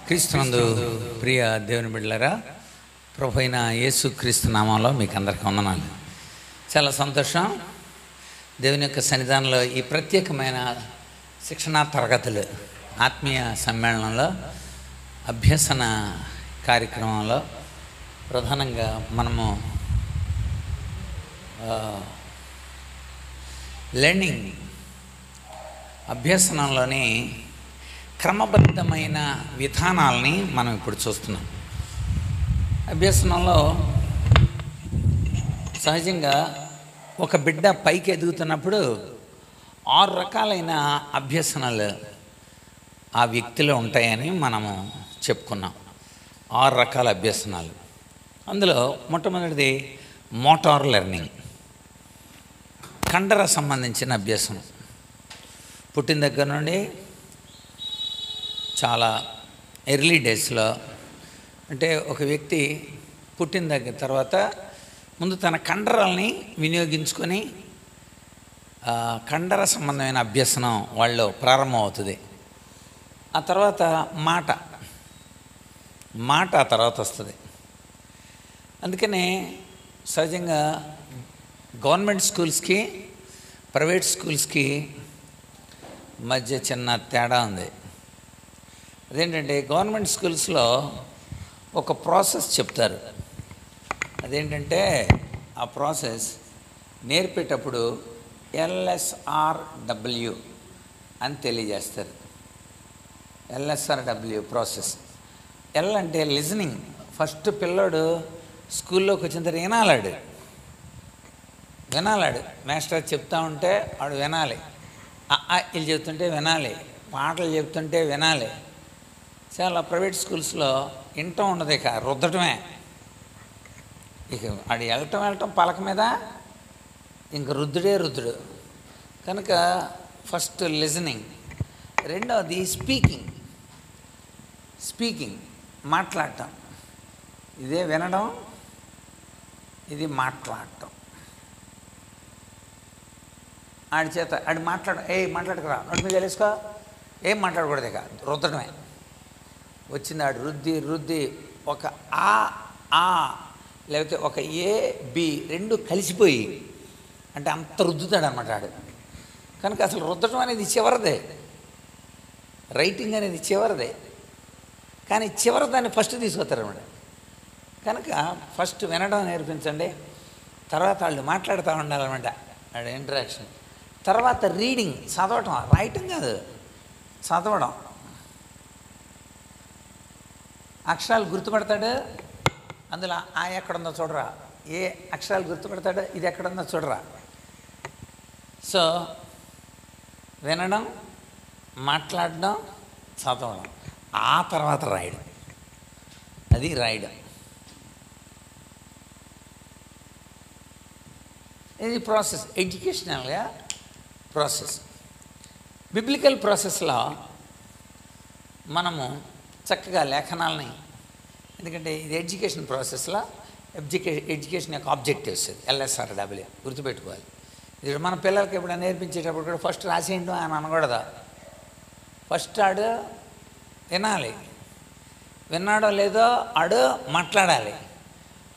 క్రీస్తునందు ప్రియ దేవుని బిడ్డలారా, ప్రభు అయిన యేసు క్రీస్తు నామంలో మీకు అందరికీ వందనాలు. చాలా సంతోషం. దేవుని యొక్క సన్నిధానంలో ఈ ప్రత్యేకమైన శిక్షణా తరగతులు ఆత్మీయ సమ్మేళనంలో అభ్యసన కార్యక్రమంలో ప్రధానంగా మనము లెర్నింగ్ అభ్యసనంలోని క్రమబద్ధమైన విధానాలని మనం ఇప్పుడు చూస్తున్నాం. అభ్యసనంలో సహజంగా ఒక బిడ్డ పైకి ఎదుగుతున్నప్పుడు 6 రకాలైన అభ్యసనలు ఆ వ్యక్తిలో ఉంటాయని మనము చెప్పుకున్నాం. 6 రకాల అభ్యసనాలు. అందులో మొట్టమొదటిది మోటార్ లెర్నింగ్, కండర సంబంధించిన అభ్యసనం. పుట్టిన దగ్గర నుండి చాలా ఎర్లీ డేస్లో, అంటే ఒక వ్యక్తి పుట్టిన దగ్గర తర్వాత ముందు తన కండరాలని వినియోగించుకొని కండర సంబంధమైన అభ్యసనం వాళ్ళు ప్రారంభమవుతుంది. ఆ తర్వాత మాట ఆ తర్వాత వస్తుంది. అందుకనే సహజంగా గవర్నమెంట్ స్కూల్స్కి ప్రైవేట్ స్కూల్స్కి మధ్య చిన్న తేడా ఉంది. అదేంటంటే గవర్నమెంట్ స్కూల్స్లో ఒక ప్రాసెస్ చెప్తారు. అదేంటంటే ఆ ప్రాసెస్ నేర్పేటప్పుడు LSRW అని తెలియజేస్తారు. LSRW process. L అంటే లిజనింగ్. ఫస్ట్ పిల్లోడు స్కూల్లోకి వచ్చిన తర్వాత వినాలాడు. మాస్టర్ చెప్తా ఉంటే వాడు వినాలి. వీళ్ళు చెప్తుంటే వినాలి, పాటలు చెప్తుంటే వినాలి. చాలా ప్రైవేట్ స్కూల్స్లో వింటం ఉండదు, ఇక రుద్దటమే. ఇక అది వెళ్ళటం పలక మీద ఇంక రుద్దుడు. కనుక ఫస్ట్ లిజనింగ్. రెండవది స్పీకింగ్ మాట్లాడటం. ఇదే వినడం, ఇది మాట్లాడటం. ఆడి చేత మాట్లాడకురా, నోటి మీద వేసుకో, ఏం మాట్లాడకూడదు, ఇక రుద్దడమే. వచ్చింది ఆడు రుద్ది ఒక ఆ లేకపోతే ఒక AB రెండు కలిసిపోయి, అంటే అంత రుద్దుతాడు అనమాట ఆడు. కనుక అసలు రుద్దడం అనేది చివరిదే, రైటింగ్ అనేది చివరిదే. కానీ చివరి దాన్ని ఫస్ట్ తీసుకొస్తారన్నమాట. కనుక ఫస్ట్ వినడం నేర్పించండి, తర్వాత వాళ్ళు మాట్లాడుతూ ఉండాలన్నమాట, వాడు ఇంటరాక్షన్. తర్వాత రీడింగ్, చదవటం, రైటింగ్ కాదు, చదవడం. అక్షరాలు గుర్తుపడతాడు, అందులో ఎక్కడుందో చూడరా, ఏ అక్షరాలు గుర్తుపడతాడు, ఇది ఎక్కడుందో చూడరా. సో వినడం, మాట్లాడడం, చదవడం, ఆ తర్వాత రాయడం. అది రాయడం. ఇది ప్రాసెస్, ఎడ్యుకేషనల్గా ప్రాసెస్. బిబ్లికల్ ప్రాసెస్లో మనము చక్కగా లేఖనాలని, ఎందుకంటే ఇది ఎడ్యుకేషన్ ప్రాసెస్లో ఎడ్యుకేషన్ యొక్క ఆబ్జెక్టివ్స్ LSRW గుర్తుపెట్టుకోవాలి. ఇది మన పిల్లలకి ఎప్పుడైనా నేర్పించేటప్పుడు కూడా ఫస్ట్ రాసేయండి అని అనకూడదు. ఫస్ట్ ఆడు వినాలి, విన్నాడో లేదో ఆడు మాట్లాడాలి,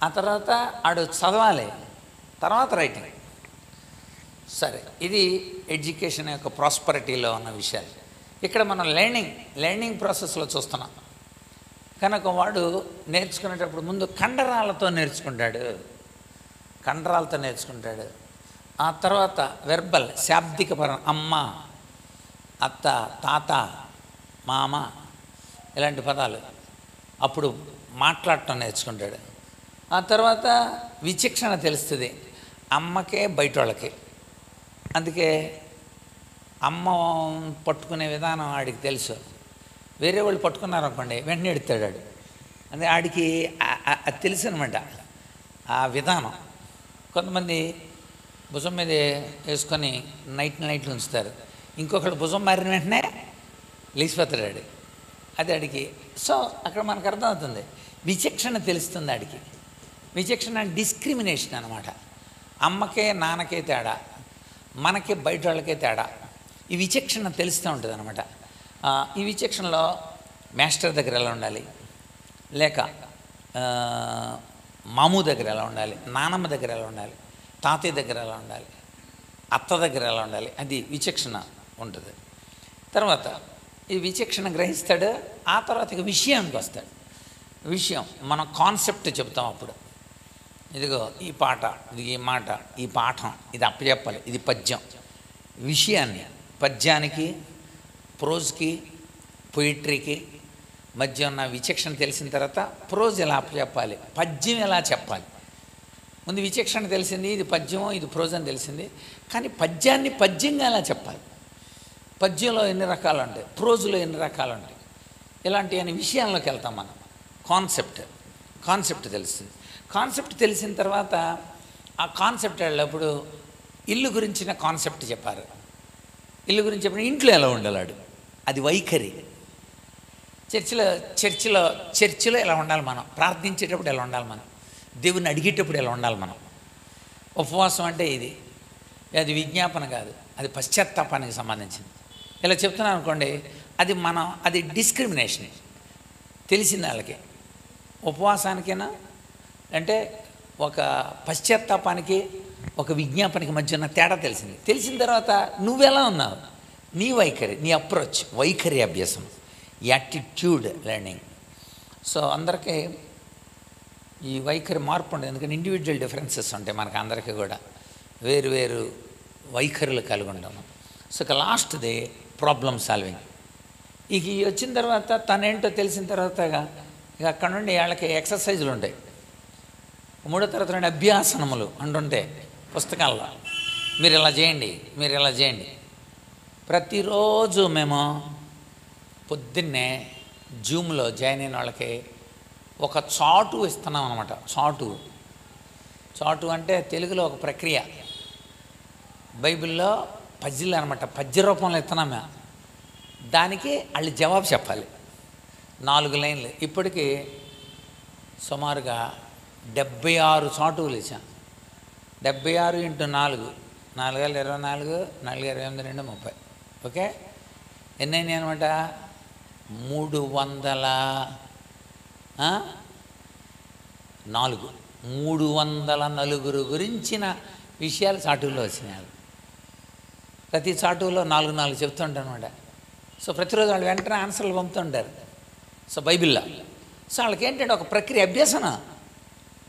ఆ తర్వాత ఆడు చదవాలి, తర్వాత రైటింగ్. సరే, ఇది ఎడ్యుకేషన్ యొక్క ప్రాస్పరిటీలో ఉన్న విషయాలు. ఇక్కడ మనం లెర్నింగ్ ప్రాసెస్లో చూస్తున్నాం. కనుక వాడు నేర్చుకునేటప్పుడు ముందు కండరాలతో నేర్చుకుంటాడు. ఆ తర్వాత వెర్బల్, శాబ్దిక పరం, అమ్మ, అత్త, తాత, మామ, ఇలాంటి పదాలు. అప్పుడు మాట్లాడటం నేర్చుకుంటాడు. ఆ తర్వాత విచక్షణ తెలుస్తుంది, అమ్మకే బయట వాళ్ళకి. అందుకే అమ్మ పట్టుకునే విధానం ఆడికి తెలుసు. వేరే వాళ్ళు పట్టుకున్నారనుకోండి వెంటనే ఎడుతాడు ఆడు. అంటే ఆడికి అది తెలుసు అనమాట, ఆ విధానం. కొంతమంది భుజం మీద వేసుకొని నైట్లు ఉంచుతారు, ఇంకొకళ్ళు భుజం మారిన వెంటనే లేచిపోతాడు ఆడు. అది ఆడికి. సో అక్కడ మనకు అర్థమవుతుంది, విచక్షణ తెలుస్తుంది ఆడికి. విచక్షణ డిస్క్రిమినేషన్ అనమాట. అమ్మకే నాన్నకే తేడా, మనకి బయట వాళ్ళకే తేడా. ఈ విచక్షణ తెలుస్తూ ఉంటుంది అనమాట. ఈ విచక్షణలో మాస్టర్ దగ్గర ఎలా ఉండాలి, లేక మామూ దగ్గర ఎలా ఉండాలి, నానమ్మ దగ్గర ఎలా ఉండాలి, తాతయ్య దగ్గర ఎలా ఉండాలి, అత్త దగ్గర ఎలా ఉండాలి, అది విచక్షణ ఉంటుంది. తర్వాత ఈ విచక్షణ గ్రహిస్తాడు. ఆ తర్వాత ఇక విషయానికి వస్తాడు. విషయం మనం కాన్సెప్ట్ చెప్తాం. అప్పుడు ఇదిగో ఈ పాట, ఇది ఈ మాట, ఈ పాఠం, ఇది అప్పచెప్పాలి, ఇది పద్యం. విషయాన్ని పద్యానికి, ప్రోజ్కి, పొయిట్రీకి మధ్య ఉన్న విచక్షణ తెలిసిన తర్వాత ప్రోజ్ ఎలా అప్పచెప్పాలి, పద్యం ఎలా చెప్పాలి. ముందు విచక్షణ తెలిసింది, ఇది పద్యమో ఇది ప్రోజ్ అని తెలిసింది. కానీ పద్యాన్ని పద్యంగా ఎలా చెప్పాలి, పద్యంలో ఎన్ని రకాలు ఉంటాయి, ప్రోజులో ఎన్ని రకాలు ఉంటాయి, ఇలాంటి అనే విషయాల్లోకి వెళ్తాం మనం. కాన్సెప్ట్ తెలుస్తుంది. కాన్సెప్ట్ తెలిసిన తర్వాత ఆ కాన్సెప్ట్ వెళ్ళినప్పుడు ఇల్లు గురించిన కాన్సెప్ట్ చెప్పారు. ఇల్లు గురించి చెప్పిన ఇంట్లో ఎలా ఉండాలాడు, అది వైఖరి. చర్చిలో ఎలా ఉండాలి మనం, ప్రార్థించేటప్పుడు ఎలా ఉండాలి మనం, దేవుని అడిగేటప్పుడు ఎలా ఉండాలి మనం. ఉపవాసం అంటే ఇది, అది విజ్ఞాపన కాదు, అది పశ్చాత్తాపానికి సంబంధించింది. ఇలా చెప్తున్నాను అనుకోండి, అది డిస్క్రిమినేషన్ తెలిసింది వాళ్ళకి. ఉపవాసానికైనా అంటే ఒక పశ్చాత్తాపానికి, ఒక విజ్ఞాపనకి మధ్య ఉన్న తేడా తెలిసింది. తెలిసిన తర్వాత నువ్వెలా ఉన్నావు, నీ వైఖరి, నీ అప్రోచ్, వైఖరి అభ్యాసం, యాటిట్యూడ్ లెర్నింగ్. సో అందరికీ ఈ వైఖరి మార్పు ఉండదు. ఎందుకంటే ఇండివిజువల్ డిఫరెన్సెస్ ఉంటాయి మనకు అందరికీ కూడా, వేరు వైఖరులు కలిగి ఉంటాము. సో ఇక లాస్ట్ది ప్రాబ్లమ్ సాల్వింగ్. ఇక వచ్చిన తర్వాత తనేంటో తెలిసిన తర్వాత ఇక అక్కడ నుండి వాళ్ళకి ఎక్సర్సైజులు ఉంటాయి. 3వ తరగతి నుండి అభ్యాసనములు అంటుంటే పుస్తకాల్లో మీరు ఇలా చేయండి. ప్రతిరోజు మేము పొద్దున్నే జూమ్లో జాయిన్ అయిన వాళ్ళకి ఒక చాటు ఇస్తున్నాం అనమాట. చాటు అంటే తెలుగులో ఒక ప్రక్రియ, బైబిల్లో పద్యాలు అనమాట, పద్య రూపంలో ఇస్తున్నాం మేము. దానికి వాళ్ళు జవాబు చెప్పాలి. 4 లైన్లు. ఇప్పటికీ సుమారుగా 76 చాటువులు ఇచ్చాం. 76 × 4, 4 × 24, 4 × 28, 2 30. ఓకే, ఎన్నైనాయి అనమాట, 304 గురించిన విషయాలు చాటువుల్లో వచ్చినాయి. ప్రతి చాటువులో 4 చెప్తుంటారు అనమాట. సో ప్రతిరోజు వాళ్ళు వెంటనే ఆన్సర్లు పంపుతుంటారు. సో బైబిల్లో సో వాళ్ళకి ఏంటంటే ఒక ప్రక్రియ, అభ్యసన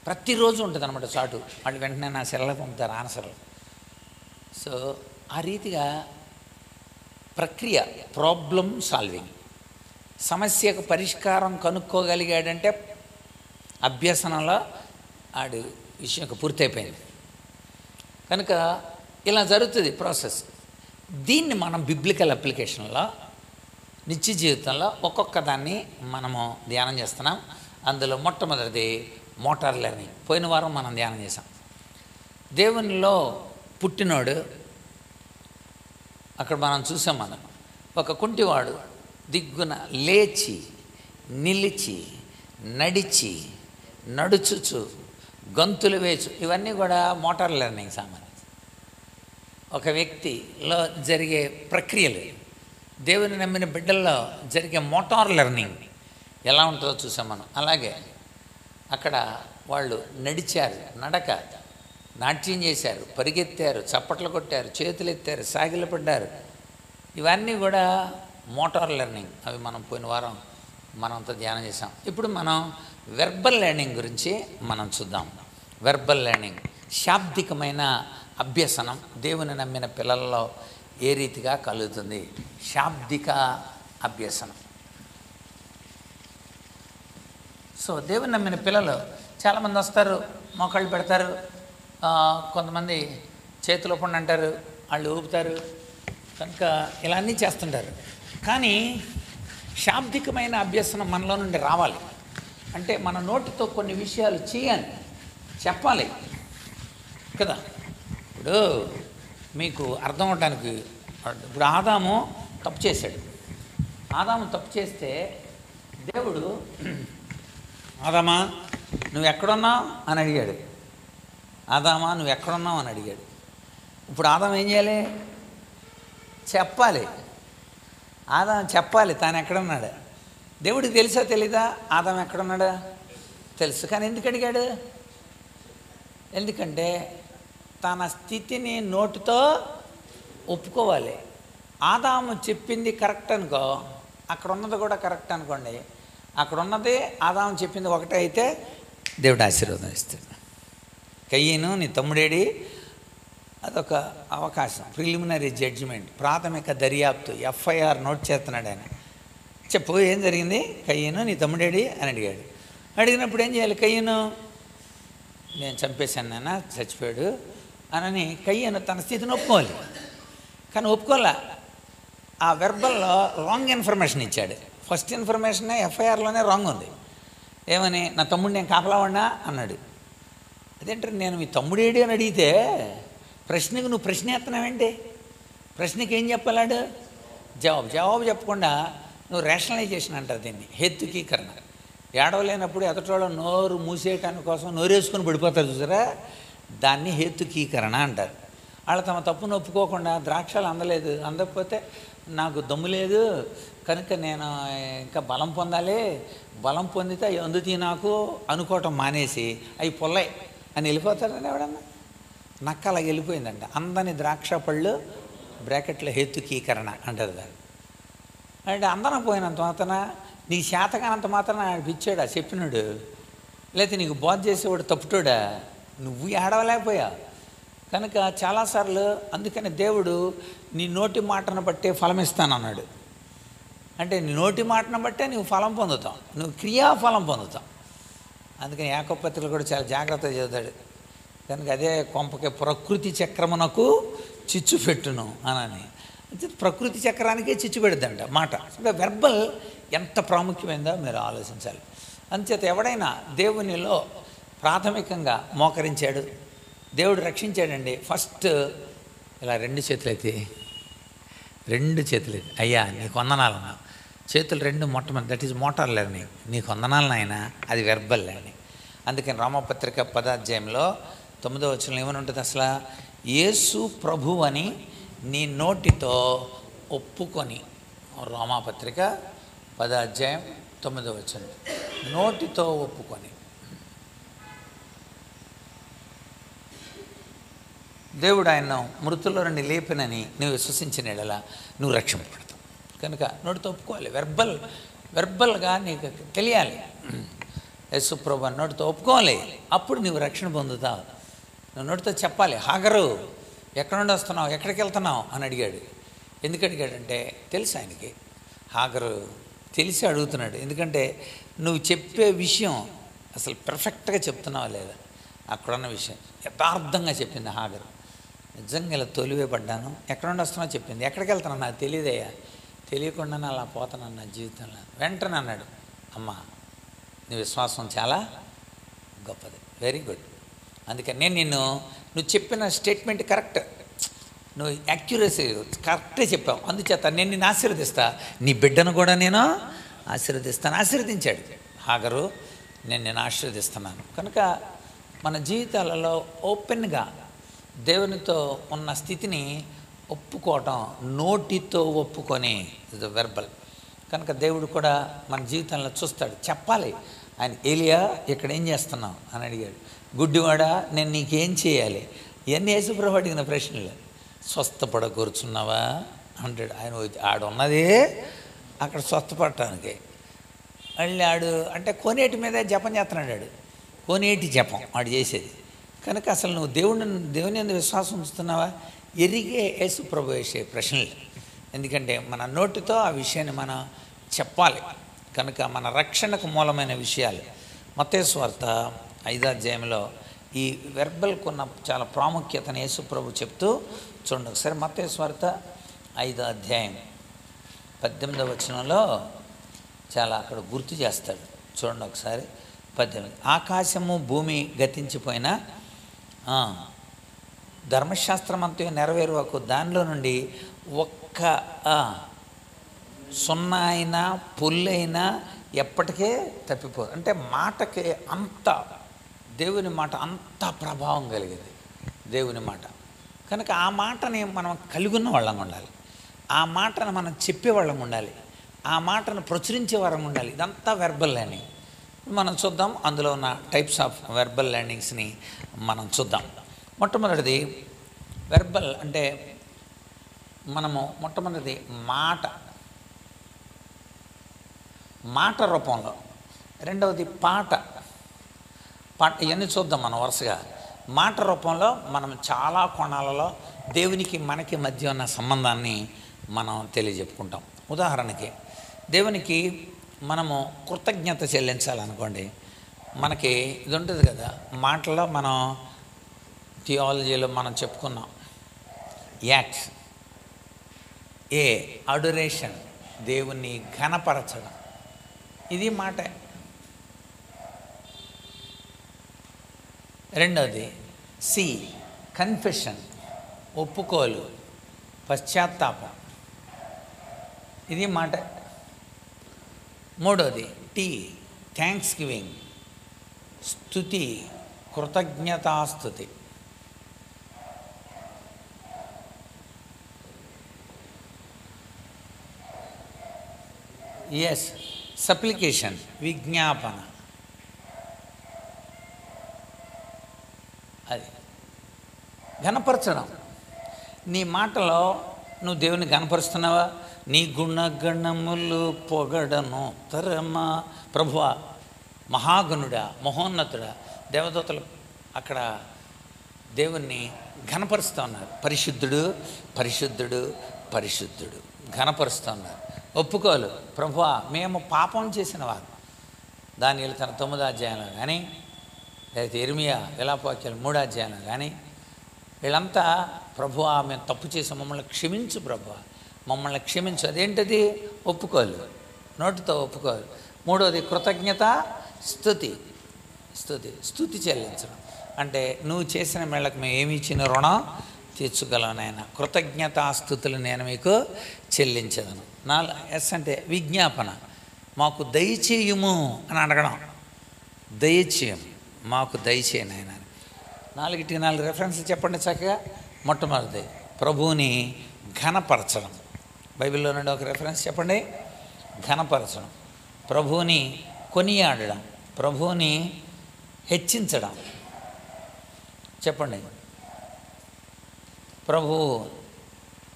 ప్రతిరోజు ఉంటుంది అనమాట చాటు. వాళ్ళు వెంటనే నా సెల్లకు పంపుతారు ఆన్సర్లు. సో ఆ రీతిగా ప్రక్రియ, ప్రాబ్లమ్ సాల్వింగ్, సమస్యకు పరిష్కారం కనుక్కోగలిగాడంటే అభ్యసనంలో ఆడు విషయం పూర్తయిపోయింది. కనుక ఇలా జరుగుతుంది ప్రాసెస్. దీన్ని మనం బిబ్లికల్ అప్లికేషన్లో నిత్య జీవితంలో ఒక్కొక్క దాన్ని మనము ధ్యానం చేస్తున్నాం. అందులో మొట్టమొదటిది మోటార్ లెర్నింగ్. పోయిన వారం మనం ధ్యానం చేసాం. దేవునిలో పుట్టినోడు, అక్కడ మనం చూసాం, ఒక కుంటివాడు దిగ్గున లేచి, నిలిచి, నడిచి, నడుచుచు, గంతులు వేచు, ఇవన్నీ కూడా మోటార్ లెర్నింగ్ సంబంధించి ఒక వ్యక్తిలో జరిగే ప్రక్రియలు. దేవుని నమ్మిన బిడ్డల్లో జరిగే మోటార్ లెర్నింగ్ ఎలా ఉంటుందో చూసాం మనం. అలాగే అక్కడ వాళ్ళు నడిచారు, నడక, నాట్యం చేశారు, పరిగెత్తారు, చప్పట్లు కొట్టారు, చేతులు ఎత్తారు, సాగిలపడ్డారు. ఇవన్నీ కూడా మోటార్ లెర్నింగ్. అవి మనం పోయిన వారం మనంతా ధ్యానం చేసాం. ఇప్పుడు మనం వెర్బల్ లెర్నింగ్ గురించి మనం చూద్దాం. వెర్బల్ లెర్నింగ్, శాబ్దికమైన అభ్యసనం దేవుని నమ్మిన పిల్లల్లో ఏ రీతిగా కలుగుతుంది. శాబ్దిక అభ్యసనం. సో దేవుని నమ్మిన పిల్లలు చాలామంది వస్తారు, మోకాళ్ళు పెడతారు, కొంతమంది చేతులు ఒప్పండి అంటారు, వాళ్ళు ఊపుతారు, కనుక ఇలా అన్నీ చేస్తుంటారు. కానీ శాబ్దికమైన అభ్యసనం మనలో నుండి రావాలి అంటే మన నోటితో కొన్ని విషయాలు చేయాలి, చెప్పాలి కదా. ఇప్పుడు మీకు అర్థం అవడానికి, ఇప్పుడు ఆదాము తప్పు చేశాడు. ఆదాము తప్పు చేస్తే దేవుడు ఆదామా నువ్వు ఎక్కడున్నావు అని అడిగాడు. ఆదామా నువ్వు ఎక్కడున్నావు అని అడిగాడు. ఇప్పుడు ఆదాం ఏం చేయాలి, చెప్పాలి. ఆదాం చెప్పాలి తాను ఎక్కడున్నాడు. దేవుడికి తెలుసా తెలీదా ఆదాం ఎక్కడున్నాడా? తెలుసు. కానీ ఎందుకు అడిగాడు? ఎందుకంటే తన స్థితిని నోటితో ఒప్పుకోవాలి. ఆదాము చెప్పింది కరెక్ట్ అనుకో, అక్కడ ఉన్నది కూడా కరెక్ట్ అనుకోండి. అక్కడ ఉన్నది ఆదాము చెప్పింది ఒకటే అయితే దేవుడు ఆశీర్వాదం ఇస్తాడు. కయ్యను నీ తమ్ముడేడి, అదొక అవకాశం, ప్రిలిమినరీ జడ్జిమెంట్, ప్రాథమిక దర్యాప్తు, ఎఫ్ఐఆర్ నోట్ చేస్తున్నాడు ఆయన. చెప్పు ఏం జరిగింది, కయ్యను నీ తమ్ముడేడి అని అడిగాడు. అడిగినప్పుడు ఏం చేయాలి? కయ్యను నేను చంపేశాను నాన్న, చచ్చిపోయాడు అని కయ్యను తన స్థితిని ఒప్పుకోవాలి. కానీ ఒప్పుకోలే. ఆ వెర్బల్లో రాంగ్ ఇన్ఫర్మేషన్ ఇచ్చాడు. ఫస్ట్ ఇన్ఫర్మేషన్ ఎఫ్ఐఆర్లోనే రాంగ్ ఉంది. ఏమని? నా తమ్ముడు నేను కాపలావాడినా అన్నాడు. అదేంటారు, నేను మీ తమ్ముడేడి అని అడిగితే ప్రశ్నకు నువ్వు ప్రశ్న ఎత్తనావేంటి? ప్రశ్నకి ఏం చెప్పాలాడు? జవాబు చెప్పకుండా నువ్వు రేషనలైజేషన్ అంటారు దీన్ని, హేతుకీకరణ. ఏడవలేనప్పుడు ఎదటోళ్ళ నోరు మూసేయటానికి కోసం నోరేసుకొని పడిపోతారు చూసారా, దాన్ని హేతుకీకరణ అంటారు. వాళ్ళు తమ తప్పును ఒప్పుకోకుండా ద్రాక్షలు అందలేదు, అందకపోతే నాకు దమ్ము లేదు కనుక నేను ఇంకా బలం పొందాలి, బలం పొందితే అవి అందుతీ నాకు అనుకోవటం మానేసి అవి పొల్లై అని వెళ్ళిపోతారని ఎవడన్నా. నక్క అలాగ వెళ్ళిపోయిందంట. అందని ద్రాక్ష పళ్ళు బ్రాకెట్లో హేతుకీకరణ అంటారు దాన్ని. అంటే అందరం పోయినంత మాత్రాన, నీకు శాతకానంత మాత్రాన ఆయన పిచ్చాడా చెప్పినాడు, లేకపోతే నీకు బోధ చేసేవాడు తప్పుటోడా, నువ్వు ఏడవలేకపోయా. కనుక చాలాసార్లు అందుకని దేవుడు నీ నోటి మాటను బట్టే ఫలం ఇస్తానన్నాడు. అంటే నీ నోటి మాటను బట్టే నువ్వు ఫలం పొందుతావు, నువ్వు క్రియాఫలం పొందుతావు. అందుకని యాకోబు పత్రికలో కూడా చాలా జాగ్రత్తగా చదువుతాడు. కనుక అదే కొంపకి ప్రకృతి చక్రమునకు చిచ్చు పెట్టును అని. ప్రకృతి చక్రానికే చిచ్చు పెడుద్దంట మాట. అంటే వెర్బల్ ఎంత ప్రాముఖ్యమైందో మీరు ఆలోచించాలి. అందుచేత ఎవడైనా దేవునిలో ప్రాథమికంగా మోకరించాడు, దేవుడు రక్షించాడండి. ఫస్ట్ ఇలా రెండు చేతులైతే అయ్యా నీకు వందనాలన్నా, చేతులు రెండు మొట్టమొదటి, దట్ ఈజ్ మోటార్ లెర్నింగ్, నీకు వందనాలు నాయన, అది వెర్బల్ లెర్నింగ్. అందుకని రోమపత్రిక 10వ అధ్యాయంలో 9వ వచనంలో ఏమని ఉంటుంది అసలు? యేసు ప్రభు అని నీ నోటితో ఒప్పుకొని, రోమపత్రిక 10వ అధ్యాయం 9వ వచనం, నోటితో ఒప్పుకొని దేవుడు ఆయన్ను మృతుల్లో నుండి లేపినని నువ్వు విశ్వసించిన యెడల నువ్వు రక్షింపబడతావు. కనుక నోటితో ఒప్పుకోవాలి. వెర్బల్గా నీకు తెలియాలి. యేసు ప్రభు అని నోటితో ఒప్పుకోవాలి, అప్పుడు నువ్వు రక్షణ పొందుతావు. నువ్వు నోటితో చెప్పాలి. హాగరు ఎక్కడ నుండి వస్తున్నావు, ఎక్కడికి వెళ్తున్నావు అని అడిగాడు. ఎందుకు అడిగాడంటే తెలుసు ఆయనకి. హాగరు తెలిసి అడుగుతున్నాడు. ఎందుకంటే నువ్వు చెప్పే విషయం అసలు పర్ఫెక్ట్గా చెప్తున్నావా లేదా, అక్కడున్న విషయం యథార్థంగా చెప్పింది హాగరు. నిజంగా ఇలా తొలివే పడ్డాను, ఎక్కడ నుండి వస్తున్నావు చెప్పింది. ఎక్కడికి వెళ్తున్నావు నాకు తెలియదయ్యా, తెలియకుండానే అలా పోతున్నాను నా జీవితంలో. వెంటనే అన్నాడు, అమ్మా నీ విశ్వాసం చాలా గొప్పది, వెరీ గుడ్. అందుకని నేను నువ్వు చెప్పిన స్టేట్మెంట్ కరెక్ట్, నువ్వు యాక్యురసీ కరెక్టే చెప్పావు, అందుచేత నేను నిన్ను ఆశీర్వదిస్తా, నీ బిడ్డను కూడా నేను ఆశీర్వదిస్తాను. ఆశీర్వదించాడు హాగరు, నేను ఆశీర్వదిస్తున్నాను. కనుక మన జీవితాలలో ఓపెన్గా దేవునితో ఉన్న స్థితిని ఒప్పుకోవటం, నోటితో ఒప్పుకొని, ఇది వెర్బల్. కనుక దేవుడు కూడా మన జీవితంలో చూస్తాడు, చెప్పాలి. ఆయన ఏలియా ఇక్కడ ఏం చేస్తున్నావు అని అడిగాడు. గుడ్డివాడా నేను నీకేం చేయాలి, ఇవన్నీ యేసుప్రభు అడిగిన ప్రశ్నలు. స్వస్థపడ కూర్చున్నావా అంటాడు. ఆయన ఆడున్నదే అక్కడ స్వస్థపడటానికి. మళ్ళీ అంటే కోనేటి మీద జపం చేస్తున్నాడు ఆడు, కోనేటి జపం ఆడు చేసేది. కనుక అసలు నువ్వు దేవుని యందు విశ్వాసం ఉంచుతున్నావా, ఎరిగే యేసుప్రభు వేసే ప్రశ్నలు. ఎందుకంటే మన నోటితో ఆ విషయాన్ని మనం చెప్పాలి. కనుక మన రక్షణకు మూలమైన విషయాలు. మత్తయి సువార్త 5వ అధ్యాయంలో ఈ వెర్బల్కున్న చాలా ప్రాముఖ్యతను యేసుప్రభు చెప్తూ చూడండి ఒకసారి. మత్తయి సువార్త 5వ అధ్యాయం 18వ వచనంలో చాలా అక్కడ గుర్తు చేస్తాడు. చూడండి ఒకసారి 18. ఆకాశము భూమి గతించిపోయినా ధర్మశాస్త్రం అంతా నెరవేరువకు దానిలో నుండి ఒక్క సున్నా అయినా పుల్లైనా ఎప్పటికే తప్పిపోదు. అంటే మాటకి అంత, దేవుని మాట అంత ప్రభావం కలిగింది దేవుని మాట. కనుక ఆ మాటని మనం కలిగి ఉన్న వాళ్ళం ఉండాలి, ఆ మాటను మనం చెప్పేవాళ్ళం ఉండాలి. ఆ మాటను ప్రచురించే వారం ఉండాలి. ఇదంతా వెర్బల్ లెర్నింగ్. మనం చూద్దాం, అందులో ఉన్న టైప్స్ ఆఫ్ వెర్బల్ లెర్నింగ్స్ని మనం చూద్దాం. మొట్టమొదటిది వెర్బల్ అంటే మనము మొట్టమొదటిది మాట రూపంలో, రెండవది పాట ఇవన్నీ చూద్దాం మనం వరుసగా. మాట రూపంలో మనం చాలా కోణాలలో దేవునికి మనకి మధ్య ఉన్న సంబంధాన్ని మనం తెలియజెప్పుకుంటాం. ఉదాహరణకి దేవునికి మనము కృతజ్ఞత చెల్లించాలనుకోండి, మనకి ఇది ఉంటుంది కదా, మాటలో మనం థియాలజీలో మనం చెప్పుకున్నాం. యాక్ట్స్, అడోరేషన్, దేవుణ్ణి ఘనపరచడం, ఇది మాటే. రెండవది కన్ఫెషన్, ఒప్పుకోలు, పశ్చాత్తాపం, ఇది మాట. మూడవది థ్యాంక్స్ గివింగ్, స్తుతి, కృతజ్ఞతాస్తుతి. సప్లికేషన్, విజ్ఞాపన. అది ఘనపరచడం. నీ మాటలో నువ్వు దేవుని ఘనపరుస్తున్నావా? నీ గుణగణములు పొగడను తరమా. ప్రభువా, మహాగణుడా, మహోన్నతుడా, దేవదూతలు అక్కడ దేవుణ్ణి ఘనపరుస్తూ ఉన్నారు. పరిశుద్ధుడు, పరిశుద్ధుడు, పరిశుద్ధుడు ఘనపరుస్తూ ఉన్నారు. ఒప్పుకోలు, ప్రభువా మేము పాపం చేసిన వారు. దానియేలు తన 9వ అధ్యాయంలో కానీ, లేకపోతే ఇర్మియా విలాపవాక్యాలు 3వ అధ్యాయంలో కానీ, వీళ్ళంతా ప్రభువా మేము తప్పు చేసి మమ్మల్ని క్షమించు, ప్రభువా మమ్మల్ని క్షమించు. అదేంటది? ఒప్పుకోలు, నోటితో ఒప్పుకోలు. మూడవది కృతజ్ఞత, స్తుతి చెల్లించడం. అంటే నువ్వు చేసిన మేళకు మేము ఏమి ఇచ్చిన రుణం తీర్చుగలనైనా, కృతజ్ఞతాస్తుతులు నేను మీకు చెల్లించదను. అంటే విజ్ఞాపన, మాకు దయచేయుము అని అడగడం. దయచేయం, మాకు దయచేయనైనా. 4 రెఫరెన్స్లు చెప్పండి చక్కగా. మొట్టమొదటిది ప్రభువుని ఘనపరచడం. బైబిల్లో నుండి ఒక రెఫరెన్స్ చెప్పండి. ఘనపరచడం, ప్రభువుని కొనియాడడం, ప్రభువుని హెచ్చించడం. చెప్పండి.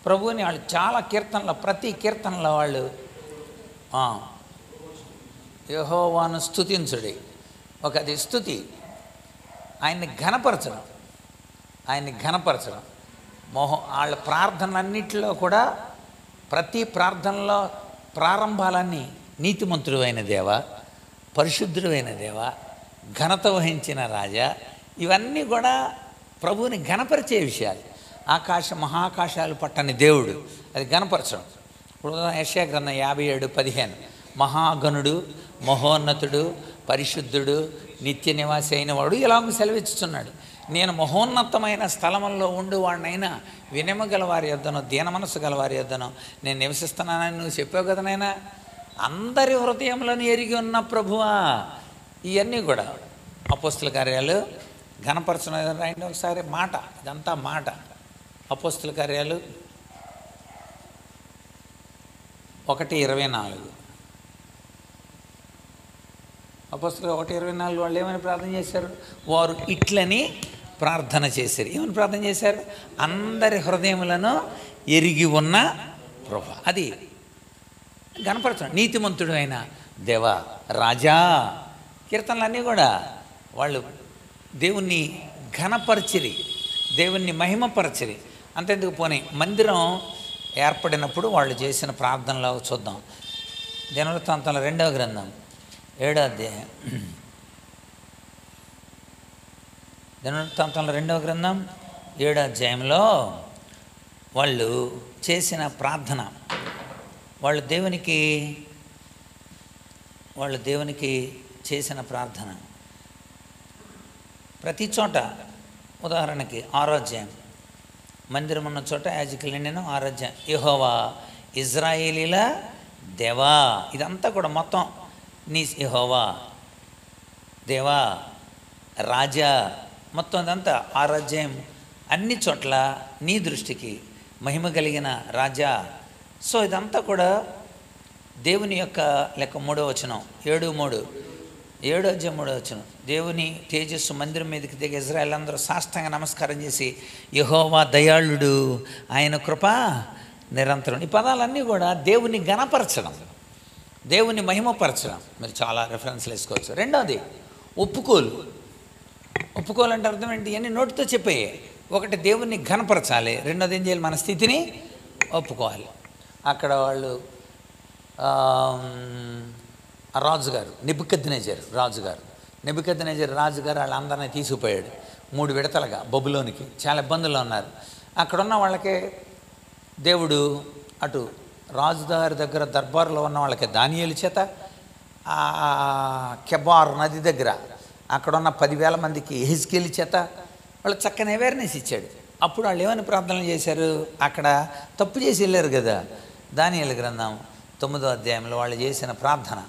ప్రభువుని వాళ్ళు చాలా కీర్తనలో, ప్రతి కీర్తనలో వాళ్ళు యెహోవాను స్తుతించుడి, ఒకది స్తుతి. ఆయన్ని ఘనపరచడం, వాళ్ళ ప్రార్థనలన్నింటిలో కూడా, ప్రతి ప్రార్థనలో ప్రారంభాలన్నీ నీతిమంతుడు అయిన దేవా, పరిశుద్ధుడు అయిన దేవా, ఘనత వహించిన రాజా, ఇవన్నీ కూడా ప్రభువుని ఘనపరిచే విషయాలు. మహాకాశాలు పట్టని దేవుడు, అది ఘనపరచడం. ఇప్పుడు యెషయా గ్రంథం 57:15, మహాగణుడు, మహోన్నతుడు, పరిశుద్ధుడు, నిత్య నివాసి అయిన వాడు ఇలాగ సెలవిచ్చుతున్నాడు. నేను మహోన్నతమైన స్థలములో ఉండు వాడినైనా, వినయము గలవారి యొద్దనో, దీన మనస్సు గలవారి యొద్దనో నేను నివసిస్తున్నానని నువ్వు చెప్పావు కదా నాయనా. అందరి హృదయములను ఎరిగి ఉన్న ప్రభువా. ఇవన్నీ కూడా అపోస్తుల కార్యాలు ఘనపరచడం. రాయండి ఒకసారి. మాట, ఇదంతా మాట. అపోస్తుల కార్యాలు 1:24. అపోస్తులు 1:24 వాళ్ళు ఏమని ప్రార్థన చేశారు? వారు ఇట్లని ప్రార్థన చేశారు. ఏమని ప్రార్థన చేశారు? అందరి హృదయములను ఎరిగి ఉన్న ప్రభు. అది ఘనపరచడం. నీతిమంతుడు అయిన దేవా, రాజా. కీర్తనలన్నీ కూడా వాళ్ళు దేవుణ్ణి ఘనపరిచిరి, దేవుణ్ణి మహిమపరచిరి. అంతెందుకు పోనీ, మందిరం ఏర్పడినప్పుడు వాళ్ళు చేసిన ప్రార్థనలో చూద్దాం. దినవృత్తాంతంలో 2వ గ్రంథం 7వ అధ్యాయం. దినవృత్తాంతంలో 2వ గ్రంథం 7వ అధ్యాయంలో వాళ్ళు చేసిన ప్రార్థన, వాళ్ళు దేవునికి చేసిన ప్రార్థన ప్రతి చోట. ఉదాహరణకి 6వ అధ్యాయం, మందిరం ఉన్న చోట యాజకులు నేను 6వ అధ్యాయం, యెహోవా ఇజ్రాయేలీల దేవా. ఇదంతా కూడా మొత్తం నీ యెహోవా దేవా, రాజా, మొత్తం ఇదంతా 6వ అధ్యాయం. అన్ని చోట్ల నీ దృష్టికి మహిమ కలిగిన రాజా. సో ఇదంతా కూడా దేవుని యొక్క లెక్క 3వ వచనం 7:3 7వ అధ్యాయం 3వ వచనం. దేవుని తేజస్సు మందిరం మీదకి దిగి ఇజ్రాయేల్ అందరూ సాష్టాంగ నమస్కారం చేసి యెహోవా దయాళుడు, ఆయన కృప నిరంతరం. ఈ పదాలన్నీ కూడా దేవుని ఘనపరచడం, దేవుని మహిమపరచడం. మీరు చాలా రెఫరెన్స్లు వేసుకోవచ్చు. రెండోది ఒప్పుకోలు. ఒప్పుకోలు అంటే అర్థం ఏంటి? అన్ని నోటితో చెప్పేయే. ఒకటి దేవుణ్ణి ఘనపరచాలి, రెండోది ఏం చేయాలి? మన స్థితిని ఒప్పుకోవాలి. అక్కడ వాళ్ళు రాజుగారు నెబుకద్నెజర్ రాజుగారు వాళ్ళందరినీ తీసుకుపోయాడు 3 విడతలుగా బబులోనికి. చాలా ఇబ్బందుల్లో ఉన్నారు. అక్కడున్న వాళ్ళకి దేవుడు అటు రాజుగారి దగ్గర దర్బార్లో ఉన్న వాళ్ళకి దానియేలు చేత, కెబార్ నది దగ్గర అక్కడున్న 10,000 మందికి యెహెజ్కేలు చేత వాళ్ళు చక్కని అవేర్నెస్ ఇచ్చాడు. అప్పుడు వాళ్ళు ఏమని ప్రార్థనలు చేశారు? అక్కడ తప్పు చేసి వెళ్ళారు కదా. దానియేలు గ్రంథం 9వ అధ్యాయంలో వాళ్ళు చేసిన ప్రార్థన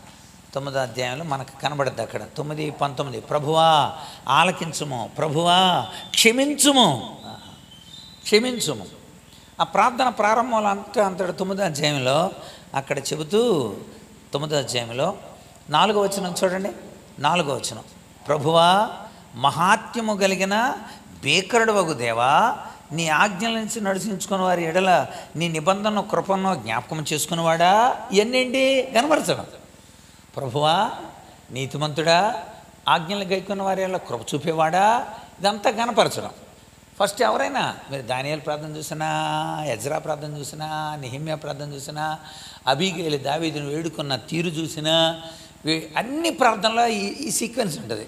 9వ అధ్యాయంలో మనకు కనబడుద్ది. అక్కడ 9:19 ప్రభువా ఆలకించుము, ప్రభువా క్షమించుము. ఆ ప్రార్థన ప్రారంభంలో అంతటి 9వ అధ్యాయంలో అక్కడ చెబుతూ 9వ అధ్యాయంలో 4వ వచనం చూడండి. 4వ వచనం, ప్రభువా మహాత్మ్యము కలిగిన భీకరుడవగు దేవా, నీ ఆజ్ఞల నుంచి నడిచించుకున్న వారి ఎడల నీ నిబంధన కృపను జ్ఞాపకం చేసుకునేవాడా. ఇవన్నీ కనబరచడం. ప్రభువా నీతిమంతుడా, ఆజ్ఞలు గైకున్న వారి ఎడల కృప చూపేవాడా. ఇదంతా కనపరచడం. ఫస్ట్ ఎవరైనా మీరు దానియేలు ప్రార్థన చూసినా, ఎజ్రా ప్రార్థన చూసినా, నెహెమ్యా ప్రార్థన చూసినా, అబీగయలు దావీదును వేడుకున్న తీరు చూసినా, అన్ని ప్రార్థనలో ఈ సీక్వెన్స్ ఉంటుంది.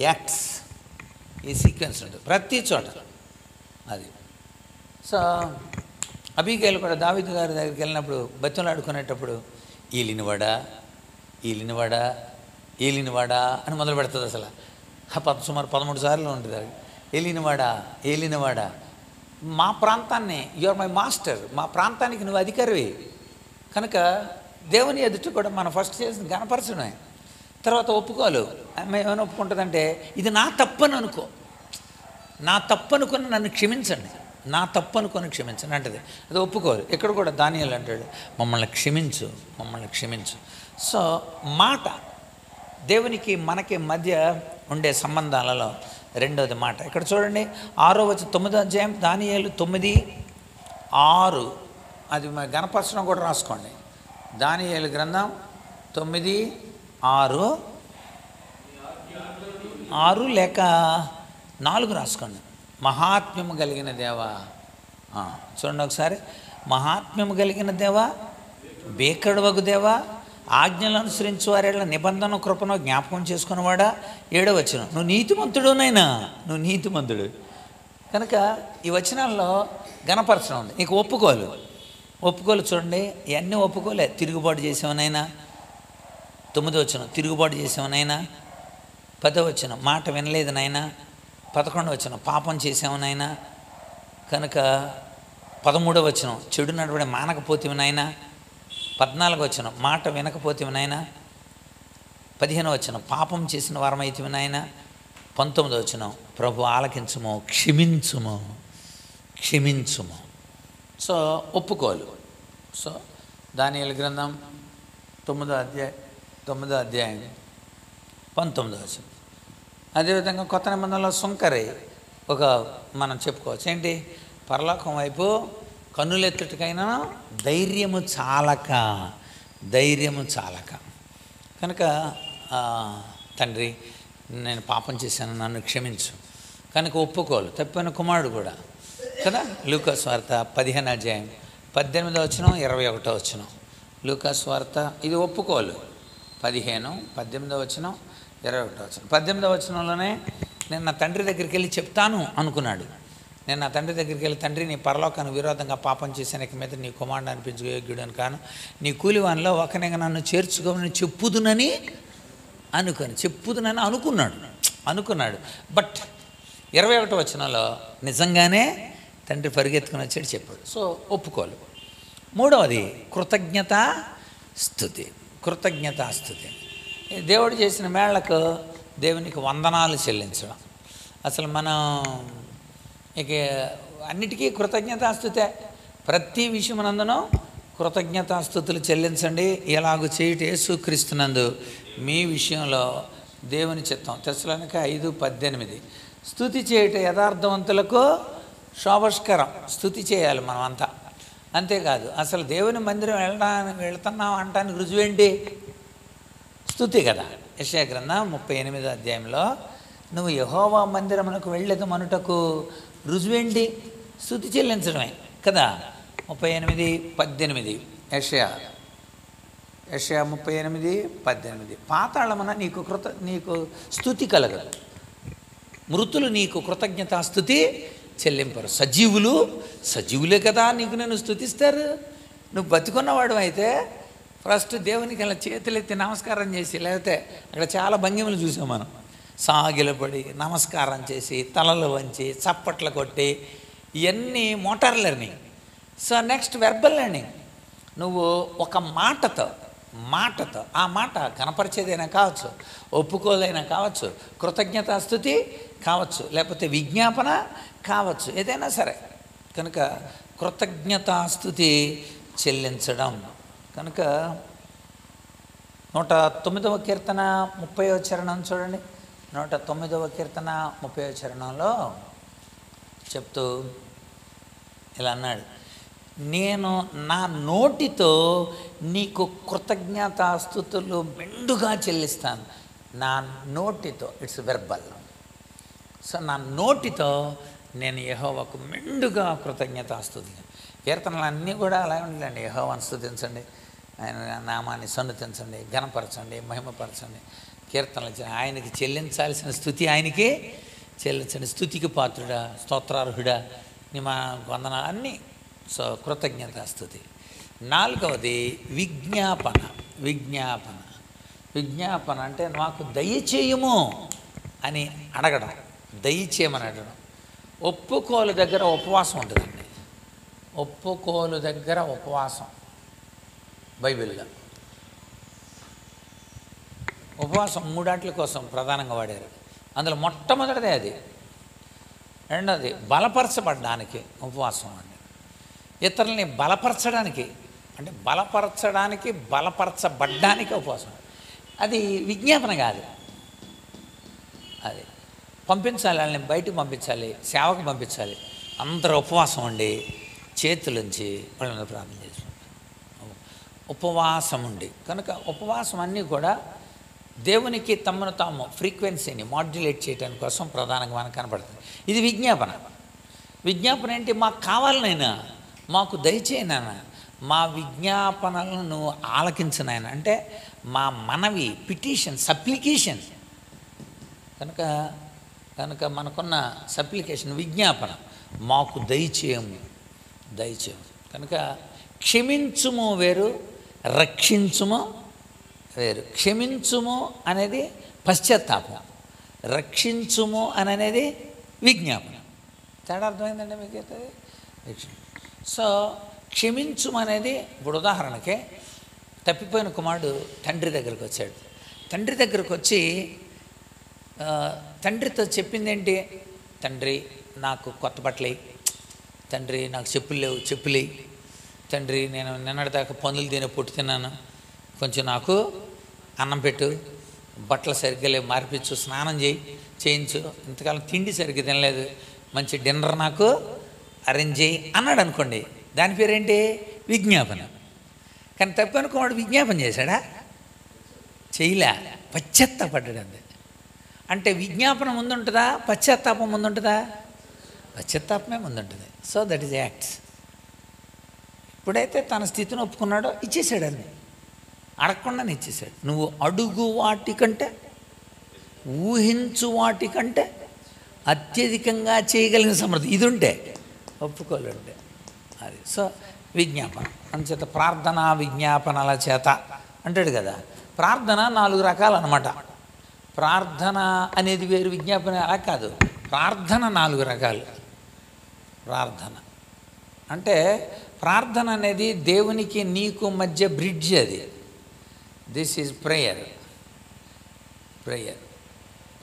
యాక్ట్స్, ఈ సీక్వెన్స్ ఉంటుంది ప్రతి చోట. అది సో అబీగయలు కూడా దావీదు గారి దగ్గరికి వెళ్ళినప్పుడు బతిమలాడుకునేటప్పుడు ఏలినవాడా అని మొదలు పెడుతుంది. అసలు సుమారు 13 సార్లు ఉంటుంది. ఏలినవాడా మా ప్రాంతాన్ని, యువర్ మై మాస్టర్, మా ప్రాంతానికి నువ్వు అధికారివి కనుక దేవుని ఎదుట కూడా మనం ఫస్ట్ చేసిన గణపరచడమే. తర్వాత ఒప్పుకోలు. ఏమైనా ఒప్పుకుంటుందంటే ఇది నా తప్పని అనుకో, నా తప్పు అనుకుని నన్ను క్షమించండి, నా తప్పు అనుకొని క్షమించండి అంటది. అది ఒప్పుకోరు. ఇక్కడ కూడా దానియేలు అంటాడు మమ్మల్ని క్షమించు. సో మాట దేవునికి మనకి మధ్య ఉండే సంబంధాలలో రెండోది మాట. ఇక్కడ చూడండి 6వ వచనం 9వ అధ్యాయం దానియేలు 9:6. అది గణపరచడం కూడా రాసుకోండి. దానియేలు గ్రంథం 9:6 లేక 4 రాసుకోండి. మహాత్మ్యము కలిగిన దేవా, చూడండి ఒకసారి. మహాత్మ్యము కలిగిన దేవా, భీకరుడవగు దేవా, ఆజ్ఞలను అనుసరించు వారేళ్ళ నిబంధన కృపను జ్ఞాపకం చేసుకున్నవాడా. 7వ వచనం, నువ్వు నీతిమంతుడు. కనుక ఈ వచనాల్లో గణపరచడం ఉంది. నీకు ఒప్పుకోలు చూడండి. ఇవన్నీ ఒప్పుకోలే. తిరుగుబాటు చేసావనైనా. 9వ వచనం తిరుగుబాటు చేసావనైనా. 10వ వచనం మాట వినలేదు నాయనా. 11వ వచనం పాపం చేసావనైనా కనుక. 13వ వచనం చెడు నడవడి మానకపోతేవి నాయనా. 14వ వచనం మాట వినకపోతేవి నాయనా. 15వ వచనం పాపం చేసిన వారమైతేవి నాయనా. 19వ వచనం ప్రభు ఆలకించుము, క్షమించుము. సో ఒప్పుకోలు. సో దానియేలు గ్రంథం 9వ అధ్యాయం 19వ వచనం. అదేవిధంగా కొత్త నిబంధనలో సుంకరి ఒక మనం చెప్పుకోవచ్చు. ఏంటి? పరలోకం వైపు కన్నులెత్తుటకైనా ధైర్యము చాలక కనుక తండ్రి నేను పాపం చేశాను, నన్ను క్షమించు కనుక ఒప్పుకోలు. తప్పిన కుమారుడు కూడా కదా. లూకాసు వార్త 15వ అధ్యాయం 18వ వచనం 21వ వచనం. లూకాసు వార్త ఇది ఒప్పుకోలు. 15, 18వ వచనం 21వ వచనం. 18వ వచనంలోనే నేను నా తండ్రి దగ్గరికి వెళ్ళి చెప్తాను అనుకున్నాడు. నేను నా తండ్రి దగ్గరికి వెళ్ళి, తండ్రి నీ పరలోకానికి విరోధంగా పాపం చేసిన మీద నీ కుమారుడు అనిపించు యోగ్యుడని కాను, నీ కూలివానిలో ఒకనిగా నన్ను చేర్చుకోమని చెప్పుదునని అనుకున్నాడు. బట్ 21వ వచనంలో నిజంగానే తండ్రి పరిగెత్తుకుని వచ్చాడు, చెప్పాడు. సో ఒప్పుకోలు. 3వది కృతజ్ఞతాస్తుతి. దేవుడు చేసిన మేళ్లకు దేవునికి వందనాలు చెల్లించడం. అసలు మనం ఇక అన్నిటికీ కృతజ్ఞతాస్తుతే. ప్రతి విషయమునందును కృతజ్ఞతాస్తుతులు చెల్లించండి, ఎలాగూ చేయుట యేసుక్రీస్తునందు మీ విషయంలో దేవుని చిత్తం. తెస్సలోనిక 5:18. స్తుతి చేయుట యథార్థవంతులకు శోభస్కరం. స్తుతి చేయాలి మనమంతా. అంతేకాదు, అసలు దేవుని మందిరం వెళ్తున్నాం అంటానికి రుజువేంటి? స్తుతి కదా. యెషయా గ్రంథం 38వ అధ్యాయంలో నువ్వు యెహోవా మందిరమునకు వెళ్ళదు మనుటకు రుజువేంటి? స్తుతి చెల్లించడమే కదా. 38:18 యెషయా 38:18. పాతాళమున నీకు స్తుతి కలగదు, మృతులు నీకు కృతజ్ఞతాస్తుతి చెల్లింపరు. సజీవులే కదా నీకు నేను స్తుతిస్తారు. నువ్వు బతికున్నవాడు అయితే ఫస్ట్ దేవునికి అలా చేతులెత్తి నమస్కారం చేసి, లేకపోతే అక్కడ చాలా భంగిమలు చూసాం మనం, సాగిలపడి నమస్కారం చేసి తలలు వంచి చప్పట్లు కొట్టి, ఇవన్నీ motor learning. So next verbal learning. నువ్వు ఒక మాటతో ఆ మాట కనపరిచేదైనా కావచ్చు, ఒప్పుకోదైనా కావచ్చు, కృతజ్ఞతాస్తుతి కావచ్చు, లేకపోతే విజ్ఞాపన కావచ్చు, ఏదైనా సరే. కనుక కృతజ్ఞతాస్తుతి చెల్లించడం. కనుక 109వ కీర్తన 30వ చరణం చూడండి. 109వ కీర్తన 30వ చరణంలో చెప్తూ ఇలా అన్నాడు, నేను నా నోటితో నీకు కృతజ్ఞతాస్తుతులు మెండుగా చెల్లిస్తాను. నా నోటితో, ఇట్స్ వెర్బల్. సో నా నోటితో నేను యెహోవాకు మెండుగా కృతజ్ఞతాస్తుతి. కీర్తనలు అన్నీ కూడా అలా ఉండండి. యెహోవాను స్తుతించండి, ఆయన నామాన్ని సన్నుతించండి, ఘనపరచండి, మహిమపరచండి. కీర్తనలు ఆయనకి చెల్లించాల్సిన స్థుతి ఆయనకి చెల్లించండి. స్థుతికి పాత్రుడా, స్తోత్రార్హుడా, మా వందనాలు అన్నీ. సో కృతజ్ఞతాస్తుతి. 4వది విజ్ఞాపన అంటే మాకు దయచేయము అని అడగడం, దయచేయమని అడగడం. ఒప్పుకోలు దగ్గర ఉపవాసం ఉంటుందండి. ఒప్పుకోలు దగ్గర ఉపవాసం బైబిల్లో. ఉపవాసం 3 ఆటల కోసం ప్రధానంగా వాడారు. అందులో మొట్టమొదటిదే అది. రెండోది బలపరచబడడానికి ఉపవాసం అండి. ఇతరులని బలపరచడానికి, అంటే బలపరచబడ్డానికి ఉపవాసం. అది విజ్ఞాపన కాదు. అది పంపించాలి, వాళ్ళని బయటకు పంపించాలి, సేవకు పంపించాలి. అందరూ ఉపవాసం ఉండి చేతులుంచి వాళ్ళని ప్రార్థన చేసుకుంటారు. ఉపవాసం ఉండి. కనుక ఉపవాసం అన్నీ కూడా దేవునికి తమను తాము ఫ్రీక్వెన్సీని మాడ్యులేట్ చేయడానికి కోసం ప్రధానంగా మనకు కనపడుతుంది. ఇది విజ్ఞాపన ఏంటి? మాకు కావాలనైనా, మాకు దయచేయనైనా, మా విజ్ఞాపనలను నువ్వు ఆలకించనైనా, అంటే మా మనవి, పిటిషన్, సప్లికేషన్. కనుక మనకున్న సప్లికేషన్ విజ్ఞాపన. మాకు దయచేయము. కనుక క్షమించుము వేరు, రక్షించుము వేరు. క్షమించుము అనేది పశ్చాత్తాపం, రక్షించుము అనేది విజ్ఞాపన. తేడా అర్థమైందండి మీకైతే? సో క్షమించుము అనేది, ఇప్పుడు ఉదాహరణకే తప్పిపోయిన కుమారుడు తండ్రి దగ్గరకు వచ్చాడు. తండ్రి దగ్గరకు వచ్చి తండ్రితో చెప్పింది ఏంటి? తండ్రి నాకు కొత్త బట్టలు, తండ్రి నాకు చెప్పులు లేవు, చెప్పులు, తండ్రి నేను నిన్నటిదాకా పందులు తినే పొట్టు తిన్నాను, కొంచెం నాకు అన్నం పెట్టు, బట్టలు సరిగ్గా లేవు మార్పించు, స్నానం చేయించు, ఇంతకాలం తిండి సరిగ్గా తినలేదు, మంచి డిన్నర్ నాకు అరేంజ్ చేయి అన్నాడు అనుకోండి. దాని పేరేంటి? విజ్ఞాపన. కానీ తప్పు అనుకోవాడు విజ్ఞాపన చేశాడా? చేయలే, పశ్చాత్తాపడ్డాడు. అంతే. అంటే విజ్ఞాపన ముందుంటుందా, పశ్చాత్తాపం ముందుంటుందా? పశ్చాత్తాపమే ముందుంటుంది. So that is acts. ఇప్పుడైతే తన స్థితిని ఒప్పుకున్నాడో ఇచ్చేసాడు, అన్నీ అడగకుండానే ఇచ్చేసాడు. నువ్వు అడుగు వాటికంటే, ఊహించు వాటికంటే అత్యధికంగా చేయగలిగిన సమర్థ ఇది ఉంటే, ఒప్పుకోలేంటే అది. సో విజ్ఞాపన అంచేత ప్రార్థన విజ్ఞాపనల చేత అంటాడు కదా. ప్రార్థన 4 రకాలు అన్నమాట. ప్రార్థన అనేది వేరు, విజ్ఞాపన అలా కాదు. ప్రార్థన 4 రకాలు. ప్రార్థన అంటే, ప్రార్థన అనేది దేవునికి నీకు మధ్య బ్రిడ్జ్. అది దిస్ ఈజ్ ప్రేయర్.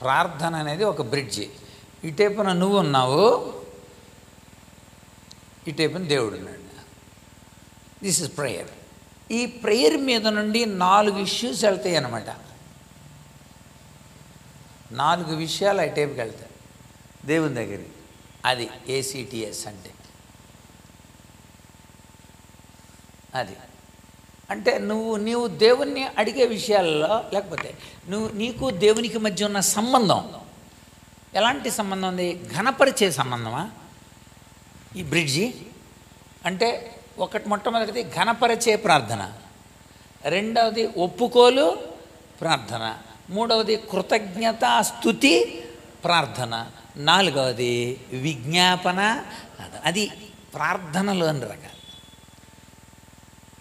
ప్రార్థన అనేది ఒక బ్రిడ్జి. ఇటేపున నువ్వు ఉన్నావు, ఇటేపున దేవుడు ఉన్నాడు. This is prayer. ఈ ప్రేయర్ మీద నుండి 4 ఇష్యూస్ వెళ్తాయి అన్నమాట. 4 విషయాలు ఆ టైపుకి వెళ్తాయి దేవుని దగ్గరికి. అది ACTS అంటే. అది అంటే నీవు దేవుణ్ణి అడిగే విషయాల్లో, లేకపోతే నీకు దేవునికి మధ్య ఉన్న సంబంధం ఎలాంటి సంబంధం ఉంది? ఘనపరిచే సంబంధమా ఈ బ్రిడ్జి? అంటే మొట్టమొదటిది ఘనపరిచే ప్రార్థన, రెండవది ఒప్పుకోలు ప్రార్థన, మూడవది కృతజ్ఞత స్తుతి ప్రార్థన, నాలుగవది విజ్ఞాపన. అది ప్రార్థనలోని రకాలు.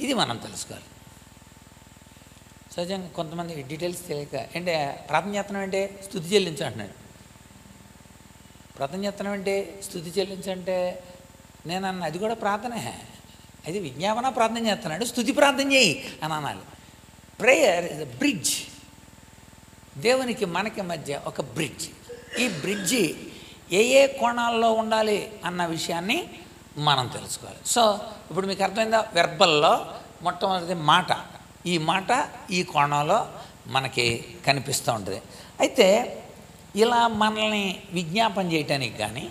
ఇది మనం తెలుసుకోవాలి. సహజంగా కొంతమంది డీటెయిల్స్ తెలియక ఏంటే ప్రార్థన చేస్తున్నాం అంటే స్తుతి చెల్లించు అంటున్నాడు. ప్రార్థన చేస్తున్నాం అంటే స్తుతి చెల్లించంటే నేను అన్న అది కూడా ప్రార్థనే. అది విజ్ఞాపన ప్రార్థన చేస్తున్నాడు, స్తుతి ప్రార్థన చేయి అని అనాలి. Prayer is a bridge. దేవునికి మనకి మధ్య ఒక బ్రిడ్జ్. ఈ బ్రిడ్జి ఏ కోణాల్లో ఉండాలి అన్న విషయాన్ని మనం తెలుసుకోవాలి. సో ఇప్పుడు మీకు అర్థమైందా? వెర్బల్లో మొట్టమొదటి మాట. ఈ మాట ఈ కోణంలో మనకి కనిపిస్తూ ఉంటుంది. అయితే ఇలా మనల్ని విజ్ఞాపన చేయటానికి కానీ,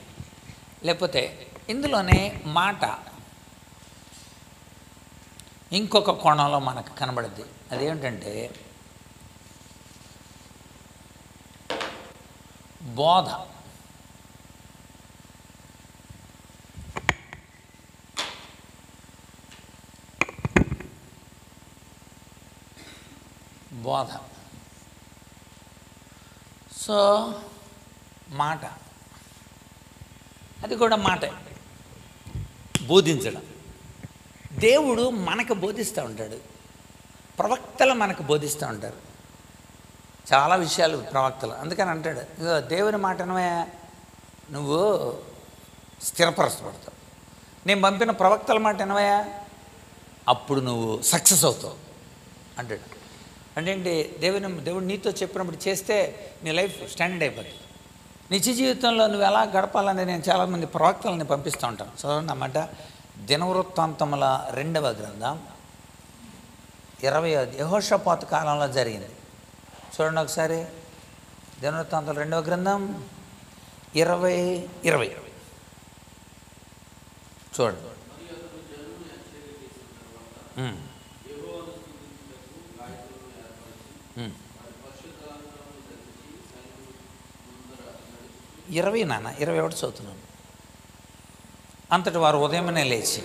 లేకపోతే ఇందులోనే మాట ఇంకొక కోణంలో మనకు కనబడుద్ది. అదేమిటంటే బోధ. బోధ. సో మాట, అది కూడా మాటే. బోధించడం. దేవుడు మనకు బోధిస్తూ ఉంటాడు, ప్రవక్తలు మనకు బోధిస్తూ ఉంటారు చాలా విషయాలు ప్రవక్తలు. అందుకని అంటాడు, ఇగో దేవుని మాటనమే నువ్వు స్థిరపరచబడతావు, నేను పంపిన ప్రవక్తల మాట వినవయా అప్పుడు నువ్వు సక్సెస్ అవుతావు అంటాడు. అంటే ఏంటి? దేవుడు నీతో చెప్పినప్పుడు చేస్తే నీ లైఫ్ స్టాండర్డ్ అయిపోతుంది. నిత్య జీవితంలో నువ్వు ఎలా గడపాలని నేను చాలామంది ప్రవక్తలని పంపిస్తూ ఉంటాను. చదవండి అన్నమాట. దినవృత్తాంతముల 2వ గ్రంథం 20 యెహోషాపాతు కాలంలో జరిగింది. చూడండి ఒకసారి. దినవృత్తాంతాల 2వ గ్రంథం 20 చూడండి. ఇరవై 21 చదువుతున్నాను. అంతటి వారు ఉదయమనే లేచి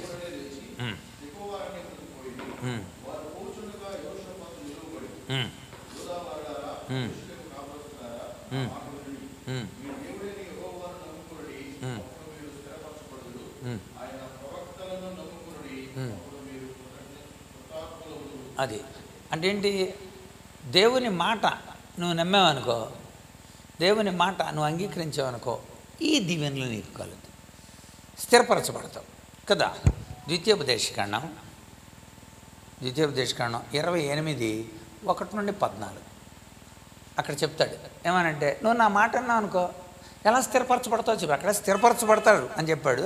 అది అంటే ఏంటి? దేవుని మాట నువ్వు నమ్మావనుకో, దేవుని మాట నువ్వు అంగీకరించావనుకో, ఈ దీవెనలు నీకు కలుగుతాయి, స్థిరపరచబడతావు కదా. ద్వితీయోపదేశకాండం 28:1-14 అక్కడ చెప్తాడు. ఏమనంటే నువ్వు నా మాట అన్నావు అనుకో ఎలా స్థిరపరచబడతావు చెప్పి, అక్కడ స్థిరపరచబడతాడు అని చెప్పాడు.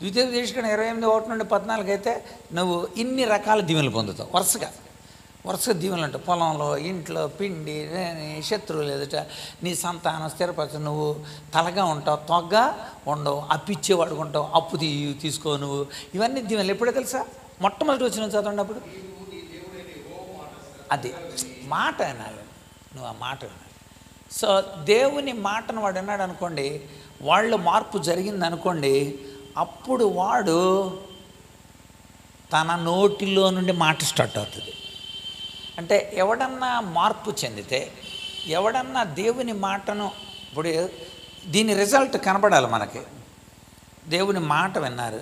ద్వితీయోపదేశకాండం 28:1-14 అయితే నువ్వు ఇన్ని రకాల దీవెనలు పొందుతావు. వరుసగా దీవెనలు ఉంటాయి. పొలంలో, ఇంట్లో, పిండి, శత్రువులు ఎదుట నీ సంతానం స్థిరపరచ. నువ్వు తలగా ఉంటావు, తొగ్గా ఉండవు, అప్పిచ్చేవాడు ఉంటావు, అప్పు తీసుకో నువ్వు. ఇవన్నీ దీవెనలు. ఎప్పుడో తెలుసా? మొట్టమొదటి వచ్చిన చదవండి. అప్పుడు అది మాట వినాలి, నువ్వు ఆ మాట వినాలి. సో దేవుని మాటను వాడు విన్నాడు అనుకోండి, వాళ్ళు మార్పు జరిగింది అనుకోండి, అప్పుడు వాడు తన నోటిలో నుండి మాట స్టార్ట్ అవుతుంది. అంటే ఎవడన్నా మార్పు చెందితే, ఎవడన్నా దేవుని మాటను, ఇప్పుడు దీని రిజల్ట్ కనపడాలి మనకి. దేవుని మాట విన్నారు,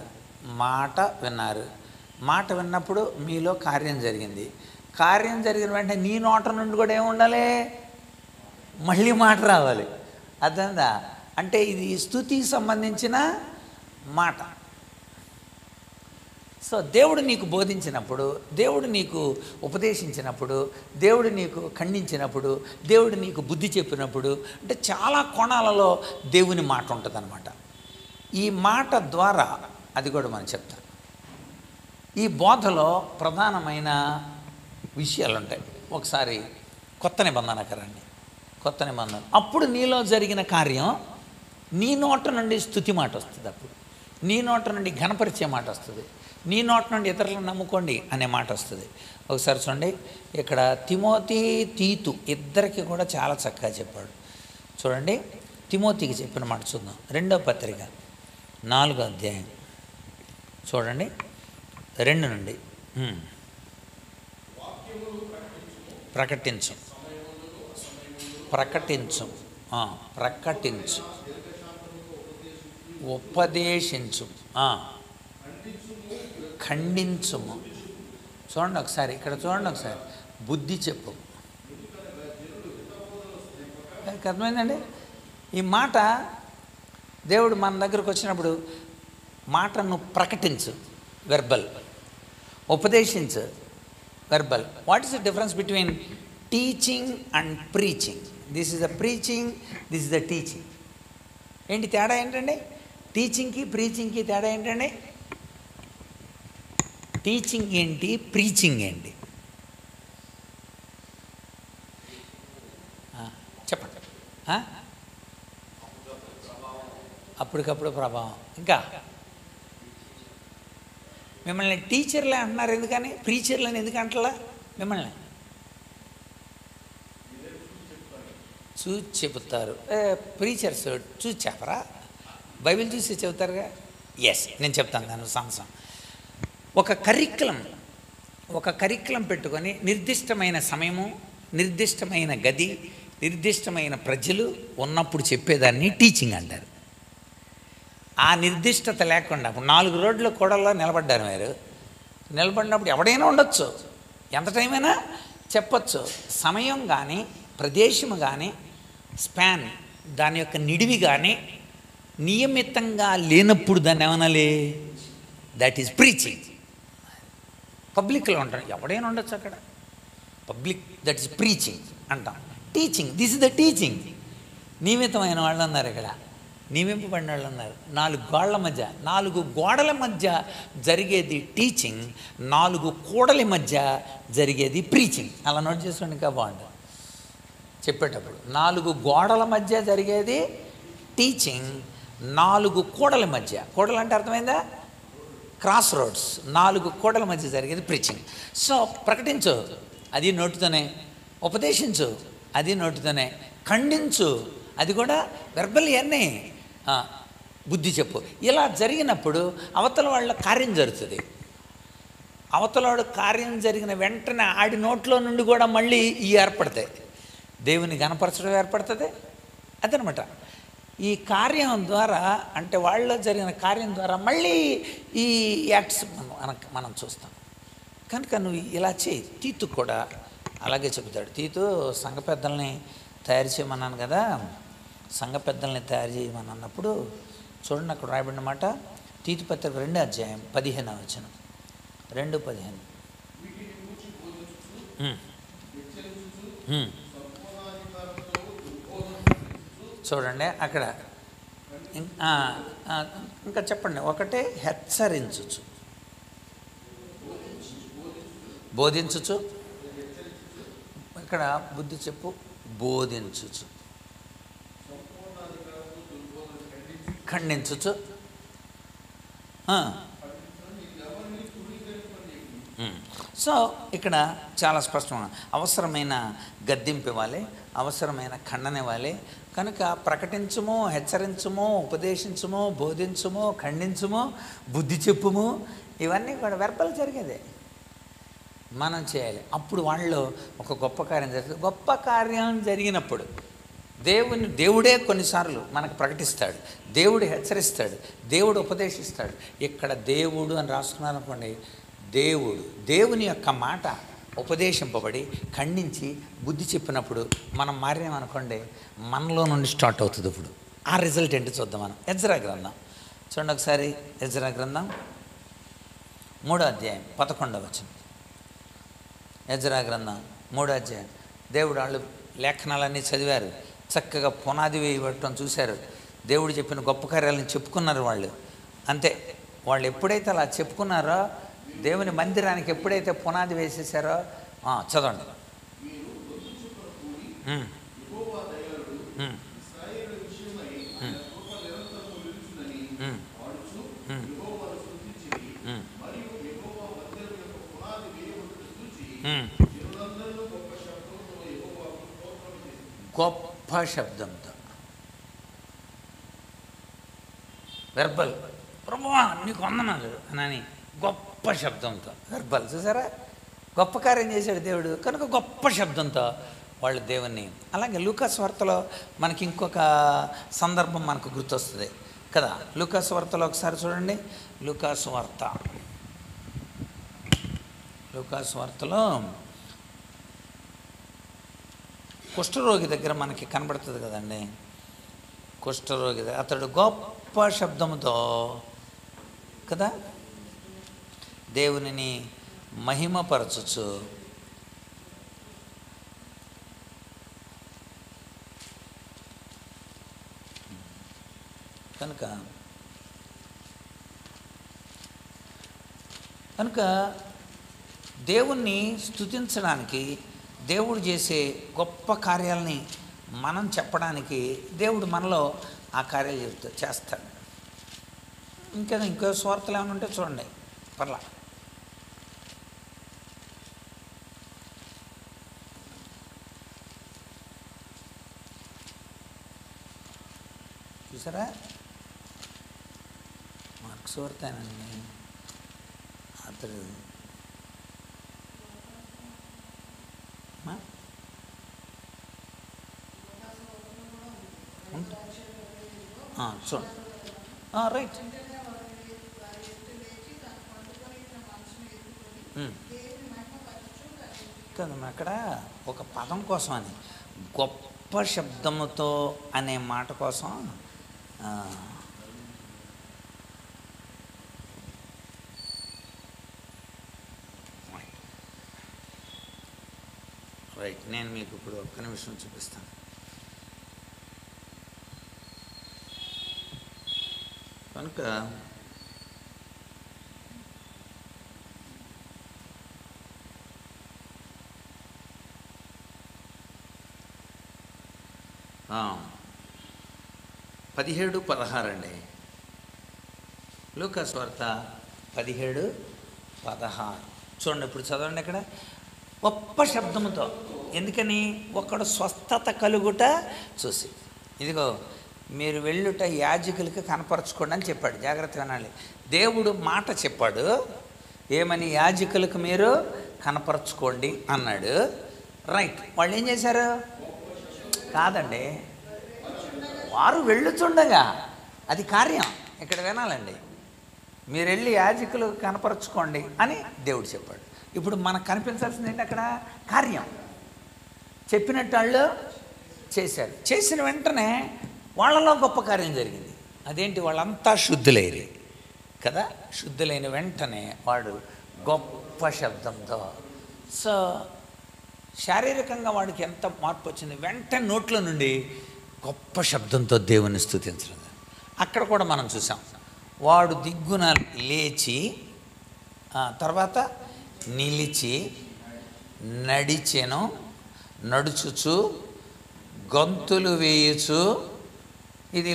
మాట విన్నప్పుడు మీలో కార్యం జరిగింది. కార్యం జరిగిన వెంటనే నీ నోట నుండి కూడా ఏముండాలి? మళ్ళీ మాట రావాలి. అర్థందా? అంటే ఇది స్తుతికి సంబంధించిన మాట. సో దేవుడు నీకు బోధించినప్పుడు, దేవుడు నీకు ఉపదేశించినప్పుడు, దేవుడు నీకు ఖండించినప్పుడు, దేవుడు నీకు బుద్ధి చెప్పినప్పుడు, అంటే చాలా కోణాలలో దేవుని మాట ఉంటుంది అన్నమాట. ఈ మాట ద్వారా అది కూడా మనం చెప్తాం. ఈ బోధలో ప్రధానమైన విషయాలు ఉంటాయి. ఒకసారి కొత్త నిబంధనకరండి, కొత్త నిబంధన. అప్పుడు నీలో జరిగిన కార్యం, నీ నోట నుండి స్తుతి మాట వస్తుంది, అప్పుడు నీ నోట నుండి ఘనపరిచే మాట వస్తుంది, నీ నోట నుండి ఇతరులను నమ్ముకోండి అనే మాట వస్తుంది. ఒకసారి చూడండి, ఇక్కడ తిమోతి తీతు ఇద్దరికి కూడా చాలా చక్కగా చెప్పాడు. చూడండి, తిమోతికి చెప్పిన మాట చూద్దాం. 2వ పత్రిక 4వ అధ్యాయం చూడండి, 2 నుండి. ప్రకటించు ప్రకటించు ప్రకటించు ఉపదేశించు ఖండించుము. చూడండి ఒకసారి, ఇక్కడ చూడండి ఒకసారి, బుద్ధి చెప్పు. అర్థమైందండి? ఈ మాట దేవుడు మన దగ్గరకు వచ్చినప్పుడు మాటను ప్రకటించు, వెర్బల్, ఉపదేశించు, verbal. What is the difference between teaching and preaching? This is the preaching, this is the teaching. ఏంటి తేడా ఏంటండి? టీచింగ్కి ప్రీచింగ్కి తేడా ఏంటండి? టీచింగ్ ఏంటి, ప్రీచింగ్ ఏంటి? చెప్పండి. అప్పటికప్పుడు ప్రభావం. ఇంకా మిమ్మల్ని టీచర్లే అంటున్నారు, ఎందుకని ప్రీచర్లని ఎందుకు అంటలా? మిమ్మల్ని చూసి చెబుతారు. ప్రీచర్స్ చూసి చెప్పరా? బైబిల్ చూసి చెబుతారుగా. ఎస్, నేను చెప్తాను దాని సంవత్సరం. ఒక కరిక్యులం పెట్టుకొని నిర్దిష్టమైన సమయము, నిర్దిష్టమైన గది, నిర్దిష్టమైన ప్రజలు ఉన్నప్పుడు చెప్పేదాన్ని టీచింగ్ అంటారు. ఆ నిర్దిష్టత లేకుండా ఇప్పుడు 4 రోడ్ల కూడల్లో నిలబడ్డారు మీరు. నిలబడినప్పుడు ఎవడైనా ఉండొచ్చు, ఎంత టైం అయినా చెప్పచ్చు. సమయం కానీ, ప్రదేశము కానీ, స్పాన్, దాని యొక్క నిడివి కానీ నియమితంగా లేనప్పుడు దాన్ని ఏమనాలి? That is preaching. పబ్లిక్లో ఉంటాడు, ఎవడైనా ఉండొచ్చు అక్కడ, పబ్లిక్, దట్ ఈజ్ ప్రీచింగ్ అంటాం. Teaching, this is the teaching. నియమితమైన వాళ్ళు ఉన్నారు ఇక్కడ, నియమింపబడిన వాళ్ళు ఉన్నారు. 4 గోడల మధ్య జరిగేది టీచింగ్, 4 కూడలి మధ్య జరిగేది ప్రీచింగ్. అలా నోట్ చేసుకోండి, ఇంకా బాగుంటుంది చెప్పేటప్పుడు. 4 గోడల మధ్య జరిగేది టీచింగ్, 4 కూడల మధ్య, కూడలు అంటే అర్థమైందా? క్రాస్ రోడ్స్, 4 కూడల మధ్య జరిగేది ప్రీచింగ్. సో ప్రకటించు, అది నోటితోనే. ఉపదేశించు, అది నోటితోనే. ఖండించు, అది కూడా వెర్బల్. ఇవన్నీ బుద్ధి చెప్పు. ఇలా జరిగినప్పుడు అవతల వాళ్ళ కార్యం జరుగుతుంది. అవతలవాడు కార్యం జరిగిన వెంటనే ఆడి నోట్లో నుండి కూడా మళ్ళీ ఈ ఏర్పడతాయి. దేవుని గణపరచడం ఏర్పడుతుంది. అదనమాట ఈ కార్యం ద్వారా, అంటే వాళ్ళలో జరిగిన కార్యం ద్వారా మళ్ళీ ఈ యాక్ట్స్ మనం చూస్తాం. కనుక నువ్వు ఇలా చేయి. తీతు కూడా అలాగే చెబుతాడు. తీతు సంఘ పెద్దల్ని తయారు చేయమన్నాను కదా, సంఘ పెద్దల్ని తయారు చేయమని అన్నప్పుడు చూడండి, అక్కడ రాయబడిన మాట, తీతు పత్రిక 2వ అధ్యాయం 15వ వచనం, 2:15. చూడండి అక్కడ ఇంకా చెప్పండి. ఒకటే హెచ్చరించుచు, బోధించుచు, ఇక్కడ బుద్ధి చెప్పు, బోధించుచు, ఖండించుచు. సో ఇక్కడ చాలా స్పష్టంగా అవసరమైన గద్దింపు ఇవ్వాలి, అవసరమైన ఖండన ఇవ్వాలి. కనుక ప్రకటించుము, హెచ్చరించుము, ఉపదేశించుము, బోధించుము, ఖండించుము, బుద్ధి చెప్పుము, ఇవన్నీ కూడా వెర్బల్ జరిగేదే మనం చేయాలి. అప్పుడు వాళ్ళు ఒక గొప్ప కార్యం జరుగుతుంది. గొప్ప కార్యం జరిగినప్పుడు దేవుడే కొన్నిసార్లు మనకు ప్రకటిస్తాడు, దేవుడు హెచ్చరిస్తాడు, దేవుడు ఉపదేశిస్తాడు. ఇక్కడ దేవుడు అని రాసుకున్నారు అనుకోండి, దేవుని యొక్క మాట ఉపదేశింపబడి ఖండించి బుద్ధి చెప్పినప్పుడు మనం మారామనుకోండి, మనలో నుండి స్టార్ట్ అవుతుంది. ఇప్పుడు ఆ రిజల్ట్ ఏంటి చూద్దాం మనం. ఎజ్రా గ్రంథం చూడండి ఒకసారి. ఎజ్రా గ్రంథం 3వ అధ్యాయం 11వ వచనం. ఎజ్రా గ్రంథం 3వ అధ్యాయం. దేవుడు వాళ్ళు లేఖనాలన్నీ చదివారు, చక్కగా పునాది వేయబట్టడం చూశారు, దేవుడు చెప్పిన గొప్ప కార్యాలను చెప్పుకున్నారు వాళ్ళు. అంతే, వాళ్ళు ఎప్పుడైతే అలా చెప్పుకున్నారో దేవుని మందిరానికి ఎప్పుడైతే పునాది వేసేసారో చదవండి. ఉమ్, ఉమ్, ఉమ్, ఉమ్, ఉమ్. గొప్ప శబ్దంతో వెర్బల్, ప్రభువా నీకు వందనాలు అని గొప్ప శబ్దంతో వెర్బల్. చూసారా, గొప్ప కార్యం చేశాడు దేవుడు కనుక గొప్ప శబ్దంతో వాళ్ళు దేవుణ్ణి. అలాగే లూకాసు వార్తలో మనకి ఇంకొక సందర్భం మనకు గుర్తొస్తుంది కదా. లూకాసు వార్తలో ఒకసారి చూడండి. లూకాసు వార్తలో కుష్ఠరోగి దగ్గర మనకి కనబడుతుంది కదండి. కుష్ఠరోగి అతడు గొప్ప శబ్దంతో కదా దేవునిని మహిమపరచుచు కనుక దేవుణ్ణి స్తుతించడానికి, దేవుడు చేసే గొప్ప కార్యాలని మనం చెప్పడానికి దేవుడు మనలో ఆ కార్యాలు చేస్తాడు. ఇంకో స్వార్థలు ఏమైనా ఉంటే చూడండి, పర్లా. చూసారా, మార్క్స్ వార్తేనండి అతడు చూడండి. రైట్, కదమ్మా. అక్కడ ఒక పదం కోసం అని గొప్ప శబ్దముతో అనే మాట కోసం రైట్, నేను మీకు ఇప్పుడు ఒక్క నిమిషం చూపిస్తాను. కనుక పదిహేడు 16 అండి. లూకాసు వార్త 17:16 చూడండి. ఇప్పుడు చదవండి. అక్కడ గొప్ప శబ్దముతో, ఎందుకని ఒకడు స్వస్థత కలుగుట చూసి, ఇదిగో మీరు వెళ్ళుట యాజకులకి కనపరచుకోండి అని చెప్పాడు. జాగ్రత్తగా వినాలి. దేవుడు మాట చెప్పాడు, ఏమని? యాజకులకు మీరు కనపరచుకోండి అన్నాడు. రైట్, వాళ్ళు ఏం చేశారు? కాదండి, వారు వెళ్ళుచుండగా, అది కార్యం. ఇక్కడ వినాలండి, మీరు వెళ్ళి యాజకులు కనపరచుకోండి అని దేవుడు చెప్పాడు. ఇప్పుడు మనకు కనిపించాల్సింది ఏంటి? అక్కడ కార్యం. చెప్పినట్టు వాళ్ళు చేశారు. చేసిన వెంటనే వాళ్ళలో గొప్ప కార్యం జరిగింది. అదేంటి? వాళ్ళంతా శుద్ధులైరి కదా. శుద్ధులైన వెంటనే వాడు గొప్ప శబ్దంతో, సో శారీరకంగా వాడికి ఎంత మార్పు వచ్చింది? వెంటనే నోట్లో నుండి గొప్ప శబ్దంతో దేవుని స్తుతించడం. అక్కడ కూడా మనం చూసాం. వాడు దిగ్గున లేచి తర్వాత నిలిచి నడిచెను, నడుచుచు గొంతులు వేయుచు. ఇది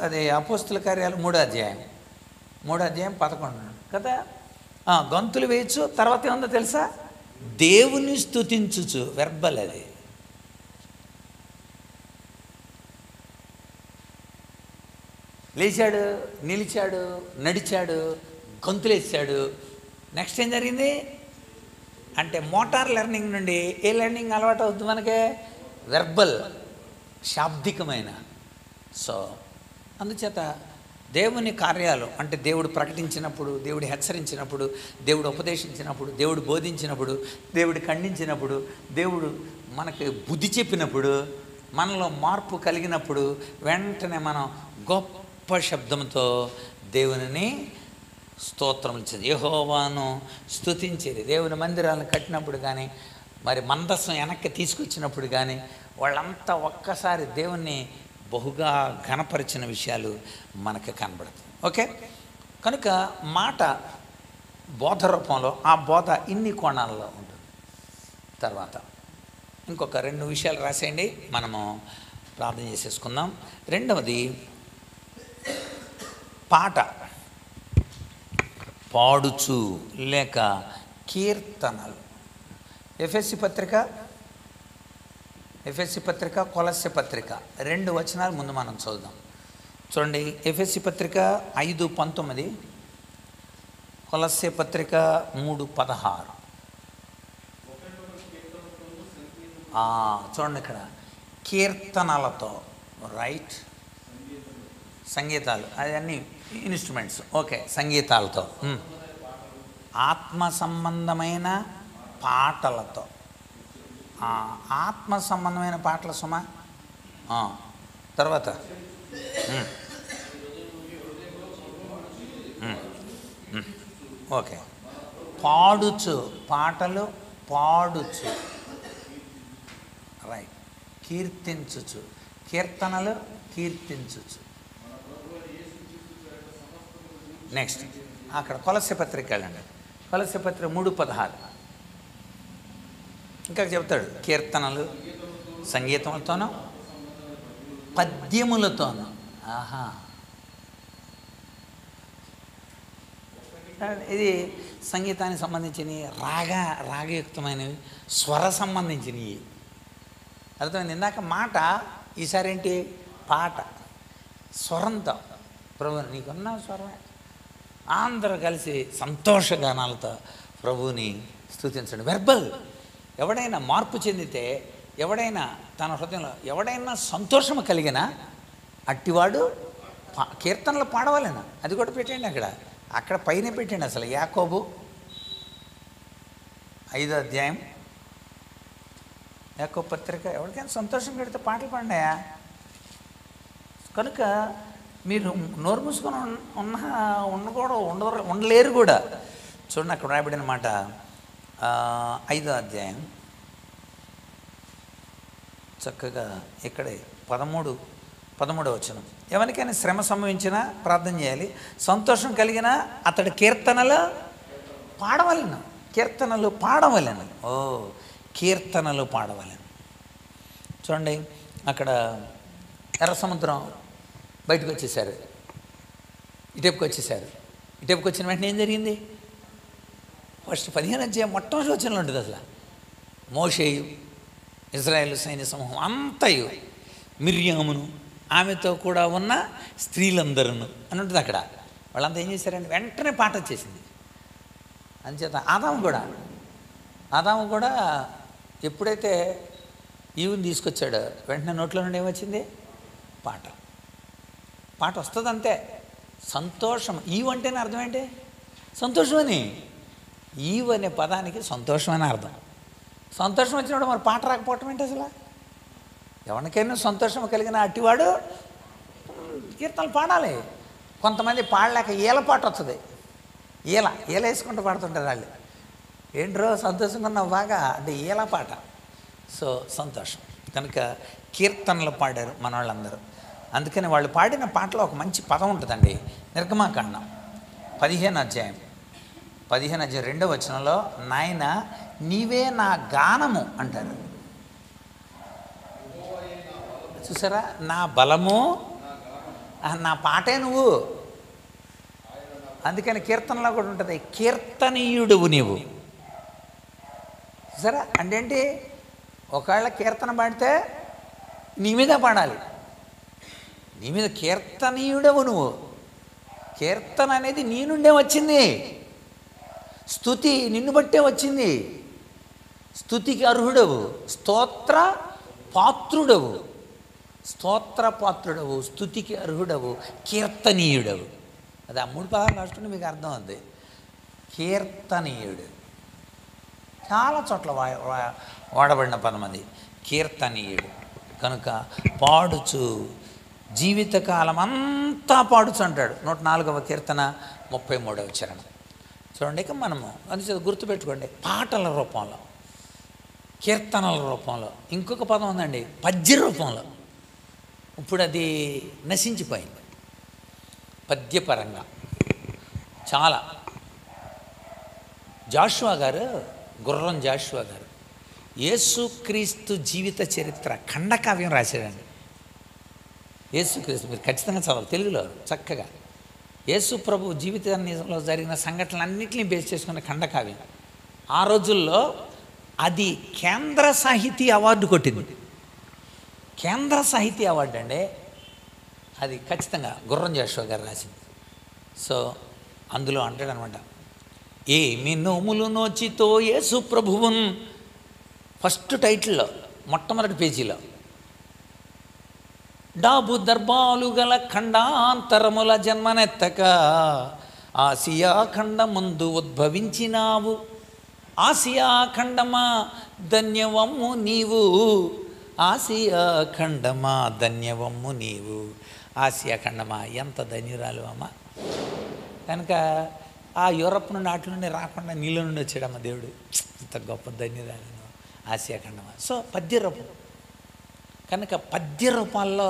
అది అపోస్తుల కార్యాలు 3వ అధ్యాయం 11 కదా. గొంతులు వేయచ్చు. తర్వాత ఏముందో తెలుసా? దేవుని స్తుతించుచు. వెర్బల్ అది. లేచాడు, నిలిచాడు, నడిచాడు, గొంతులేసాడు. నెక్స్ట్ ఏం జరిగింది అంటే మోటార్ లెర్నింగ్ నుండి ఏ లెర్నింగ్ అలవాటు అవుతుంది మనకే? వెర్బల్, శాబ్దికమైన. సో అందుచేత దేవుని కార్యాలు అంటే దేవుడు ప్రకటించినప్పుడు, దేవుడు హెచ్చరించినప్పుడు, దేవుడు ఉపదేశించినప్పుడు, దేవుడు బోధించినప్పుడు, దేవుడు ఖండించినప్పుడు, దేవుడు మనకి బుద్ధి చెప్పినప్పుడు, మనలో మార్పు కలిగినప్పుడు వెంటనే మనం గొప్ప శబ్దంతో దేవునిని స్తోత్రం ఇచ్చేది. యెహోవాను స్తుతించేది. దేవుని మందిరాలను కట్టినప్పుడు కానీ, మరి మందసం వెనక్కి తీసుకొచ్చినప్పుడు కానీ వాళ్ళంతా ఒక్కసారి దేవుణ్ణి బహుగా ఘనపరిచిన విషయాలు మనకు కనబడుతుంది. ఓకే, కనుక మాట బోధ రూపంలో, ఆ బోధ ఇన్ని కోణాల్లో ఉంటుంది. తర్వాత ఇంకొక 2 విషయాలు రాసేయండి, మనము ప్రార్థన చేసేసుకుందాం. రెండవది పాట పాడుచు లేక కీర్తనలు. ఎఫెసీ పత్రిక కొలస్సే పత్రిక 2 వచనాలు ముందు మనం చదువుదాం. చూడండి, ఎఫెసీ పత్రిక 5:19, కొలస్సే పత్రిక 3:16. చూడండి, ఇక్కడ కీర్తనలతో, రైట్, సంగీతాలు, అవన్నీ ఇన్స్ట్రుమెంట్స్, ఓకే, సంగీతాలతో, ఆత్మ సంబంధమైన పాటలతో. ఆత్మ సంబంధమైన పాటల సుమా. తర్వాత ఓకే, పాడుచు, పాటలు పాడుచు, రైట్, కీర్తించుచు, కీర్తనలు కీర్తించుచు. నెక్స్ట్ అక్కడ కొలస్సే పత్రిక వెళ్ళండి, కొలస్సే పత్రిక 3:16. ఇంకా చెప్తాడు, కీర్తనలు సంగీతములతోనూ పద్యములతోనూ. ఇది సంగీతానికి సంబంధించినవి, రాగయుక్తమైనవి, స్వర సంబంధించినవి. అర్థమైంది? ఇందాక మాట, ఈసారి ఏంటి? పాట, స్వరంతో. ప్రభు నీకున్న స్వరమే. అందరూ కలిసి సంతోషగానాలతో ప్రభువుని స్తుతించండి. వెర్బల్. ఎవడైనా మార్పు చెందితే, ఎవడైనా తన హృదయంలో ఎవడైనా సంతోషం కలిగినా అట్టివాడు కీర్తనలు పాడవాలేనా. అది కూడా పెట్టండి, అక్కడ పైన పెట్టండి. అసలు యాకోబు 5వ అధ్యాయం, యాకోబు పత్రిక. ఎవరికైనా సంతోషం కడితే పాటలు పాడినాయా? కనుక మీరు నోరు మూసుకొని ఉండలేరు కూడా. చూడండి, అక్కడ రాయబడిన మాట, 5వ అధ్యాయం చక్కగా ఇక్కడే 13వ వచనం. ఎవరికైనా శ్రమ సంభవించినా ప్రార్థన చేయాలి, సంతోషం కలిగినా అతడు కీర్తనలు పాడవలను. కీర్తనలు పాడవలను. కీర్తనలు పాడవలను. చూడండి, అక్కడ ఎర్ర సముద్రం బయటకు వచ్చేసారు, ఇటువైపుకి వచ్చేసారు. ఇటువైపుకి వచ్చిన వెంటనే ఏం జరిగింది? ఫస్ట్ 15వ అధ్యాయం మొట్టమొదటి వచనంలో ఉంటుంది. అసలు మోషేయు, ఇజ్రాయేలు సైన్య సమూహం అంతయు, మిర్యామును ఆమెతో కూడా ఉన్న స్త్రీలందరూ అని ఉంటుంది అక్కడ. వాళ్ళంతా ఏం చేశారండి? వెంటనే పాట వచ్చేసింది. అంచేత ఆదాము కూడా ఎప్పుడైతే ఈవుని తీసుకొచ్చాడో వెంటనే నోట్లో నుండి ఏమొచ్చింది? పాట వస్తుంది అంతే. సంతోషం. ఈవు అంటేనే అర్థం ఏంటి? సంతోషం అని. ఈవు అనే పదానికి సంతోషం అని అర్థం. సంతోషం వచ్చినప్పుడు మరి పాట రాకపోవటం ఏంటి అసలు? ఎవరికైనా సంతోషం కలిగిన అట్టివాడు కీర్తనలు పాడాలి. కొంతమంది పాడలేక ఈల పాట వస్తుంది. ఈల వేసుకుంటూ పాడుతుంటారు వాళ్ళు. ఏంట్రో సంతోషంగా ఉన్నావు బాగా అంటే ఈల పాట. సో సంతోషం. కనుక కీర్తనలు పాడారు మన వాళ్ళందరూ. అందుకని వాళ్ళు పాడిన పాటలో ఒక మంచి పదం ఉంటుందండి. నిర్గమాకాండం 15వ అధ్యాయం 2వ వచనంలో, నాయన నీవే నా గానము అంటారు. చూసారా? నా బలము, నా పాటే నువ్వు. అందుకని కీర్తనలో కూడా ఉంటుంది, కీర్తనీయుడువు నీవు. చూసారా? అంటే ఏంటి? ఒకవేళ కీర్తన పాడితే నీ మీద పాడాలి. నీ మీద కీర్తనీయుడవు నువ్వు. కీర్తన అనేది నీ నుండే వచ్చింది. స్తుతి నిన్ను బట్టే వచ్చింది. స్తుతికి అర్హుడవు, స్తోత్ర పాత్రుడవు, స్తుతికి అర్హుడవు, కీర్తనీయుడవు. అది ఆ 3 పదాలు రాసుకుంటే మీకు అర్థం అవుతుంది. కీర్తనీయుడు చాలా చోట్ల వాడబడిన పదం అది, కీర్తనీయుడు. కనుక పాడుచు, జీవితకాలం అంతా పాడుచు అంటాడు. 104వ కీర్తన 33వ చరణం. చూడండి, ఇక మనము అందుచేత గుర్తుపెట్టుకోండి, పాటల రూపంలో, కీర్తనల రూపంలో. ఇంకొక పదం ఉందండి, పద్య రూపంలో. ఇప్పుడు అది నశించిపోయింది. పద్యపరంగా చాలా జాషువా గారు, గుర్రం జాషువా గారు యేసుక్రీస్తు జీవిత చరిత్ర ఖండకావ్యం రాశాడండి. యేసుక్రీస్తు మీరు ఖచ్చితంగా చదవాలి తెలుగులో చక్కగా. యేసు ప్రభు జీవితంలో జరిగిన సంఘటనలన్నింటినీ బేస్ చేసుకున్న ఖండకావ్యం. ఆ రోజుల్లో అది కేంద్ర సాహితీ అవార్డు కొట్టింది. కేంద్ర సాహితీ అవార్డు అండి అది. ఖచ్చితంగా గుర్రం జాషువా గారు రాసింది. సో అందులో అంటాడనమాట, ఏమి నోములు నోచితో యేసు ప్రభువున్, ఫస్ట్ టైటిల్లో మొట్టమొదటి పేజీలో, డాబు దర్బాలు గల ఖండాంతరముల జన్మనెత్తక ఆసియా ఖండమందు ఉద్భవించినావు, ఆసియా ఖండమా ధన్యవమ్ము నీవు, ఆసియా ఖండమా ధన్యవమ్ము నీవు. ఆసియా ఖండమా ఎంత ధన్యురాలు అమ్మ. కనుక ఆ యూరప్ నుండి అటు నుండి రాకుండా నీళ్ళ నుండి వచ్చాడమ్మ దేవుడు. ఇంత గొప్ప ధన్యురాలు ఆసియా ఖండమా. సో పద్య రూపం కనుక పద్య రూపాల్లో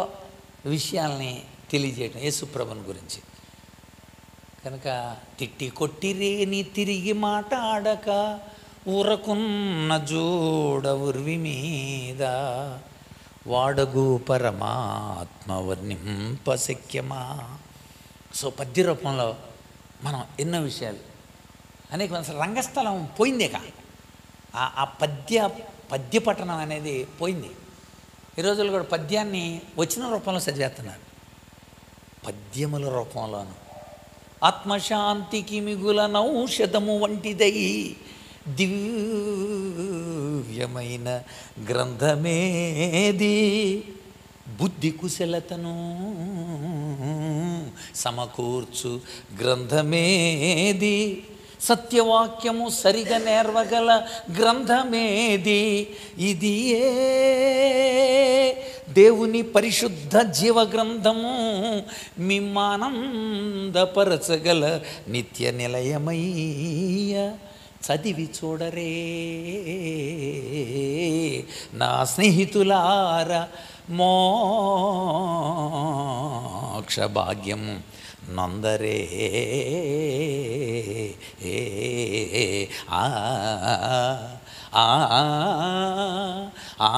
విషయాల్ని తెలియజేయటం యేసుప్రభుని గురించి. కనుక తిట్టి కొట్టిరేని తిరిగి మాట్లాడక ఊరకున్న జోడ ఉర్వి మీద వాడగు పరమాత్మ వర్ణింపశక్యమా. సో పద్య రూపంలో మనం ఎన్నో విషయాలు అనేక అసలు రంగస్థలం పోయిందేగా. ఆ పద్య పఠనం అనేది పోయింది. ఈ రోజుల్లో కూడా పద్యాన్ని వచ్చిన రూపంలో చదివేస్తున్నారు, పద్యముల రూపంలోను. ఆత్మశాంతికి మిగుల నౌషధము వంటిదై దివ్యమైన గ్రంథమేది, బుద్ధి కుశలతను సమకూర్చు గ్రంథమేది, సత్యవాక్యము సరిగా నేర్వగల గ్రంథమేది, ఇది దేవుని పరిశుద్ధ జీవ గ్రంథము, మిమ్మానందపరచగల నిత్య నిలయమయ్య, చదివి చూడరే నా స్నేహితులార, మోక్ష భాగ్యం నందరే. ఆ ఆ ఆ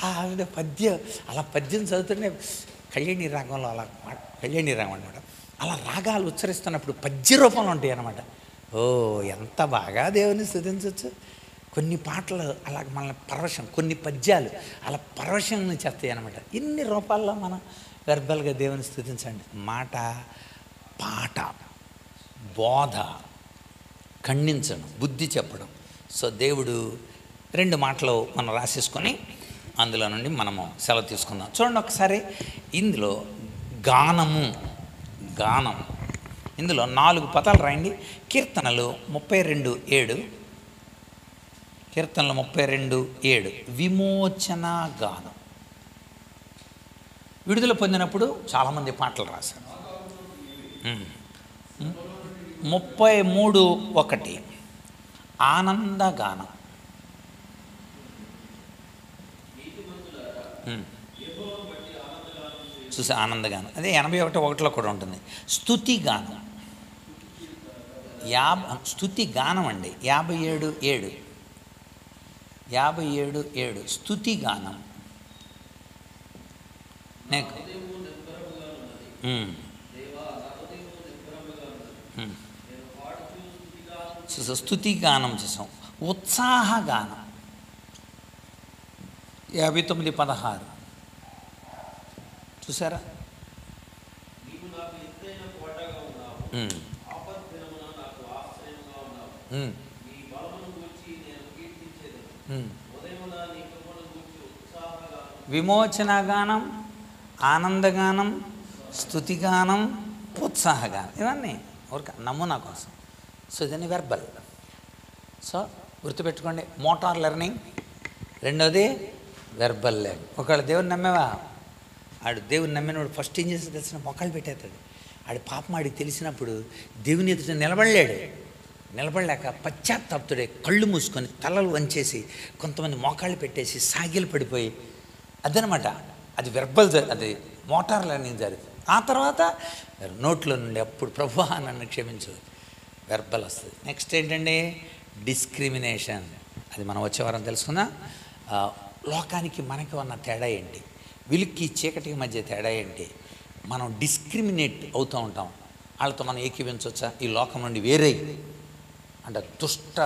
ఆవిడ పద్యం అలా పద్యం చదువుతుంటే కళ్యాణి రాగంలో అలా కళ్యాణి రాగం అనమాట. అలా రాగాలు ఉచ్చరిస్తున్నప్పుడు పద్య రూపంలో ఉంటాయి అన్నమాట. ఓ ఎంత బాగా దేవుని స్తుతించవచ్చు. కొన్ని పాటలు అలా మన పరవశం, కొన్ని పద్యాలు అలా పరవశం చేస్తాయి అన్నమాట. ఇన్ని రూపాల్లో మనం వెర్బల్గా దేవుని స్తుతించండి. మాట, పాట, బోధ, ఖండించడం, బుద్ధి చెప్పడం. సో దేవుడు రెండు మాటలు మనం రాసేసుకొని అందులో నుండి మనము సెలవు తీసుకుందాం. చూడండి ఒకసారి ఇందులో గానము, గానం ఇందులో 4 పదాలు రాయండి. కీర్తనలు 32:7, కీర్తనలు 32:7 విమోచన గానం. విడుదల పొందినప్పుడు చాలామంది పాటలు రాశారు. 33:1 ఆనందగానం. చూసా ఆనందగానం. అదే 81:1లో కూడా ఉంటుంది. స్తుతి గానం, స్తుతి గానం అండి. 57:7 స్తుతి గానం. నీకు స్తుతి గానం చేసాం. ఉత్సాహగానం 59:16 చూసారా. విమోచన గానం, ఆనందగానం, స్తుతిగానం, ప్రోత్సాహగానం, ఇవన్నీ ఊరిక నమూనా కోసం. సో ఇదన్నీ వెర్బల్. సో గుర్తుపెట్టుకోండి, మోటార్ లెర్నింగ్, రెండోది వెర్బల్ లెర్నింగ్. ఒకవేళ దేవుని నమ్మేవా, ఆడు దేవుని నమ్మినవాడు ఫస్ట్ ఏం చేస్తే తెలిసిన మొక్కలు పెట్టేస్తాడు. ఆడి పాపం ఆడికి తెలిసినప్పుడు దేవుని ఎదుట నిలబడలేక పశ్చాత్తాపుతుడే కళ్ళు మూసుకొని తలలు వంచేసి కొంతమంది మోకాళ్ళు పెట్టేసి సాగిలు పడిపోయి, అదనమాట. అది వెర్బల్, అది మోటార్ లెర్నింగ్ జరుగుతుంది. ఆ తర్వాత నోట్లో నుండి అప్పుడు ప్రభువా నన్ను క్షమించు, వెర్బల్ వస్తుంది. నెక్స్ట్ ఏంటండి, డిస్క్రిమినేషన్. అది మనం వచ్చే వారం తెలుసుకుందాం. లోకానికి మనకి ఉన్న తేడా ఏంటి, వెలుగుకి చీకటికి మధ్య తేడా ఏంటి, మనం డిస్క్రిమినేట్ అవుతూ ఉంటాం. వాళ్ళతో మనం ఏకీవించవచ్చా, ఈ లోకం నుండి వేరే అంటే దుష్ట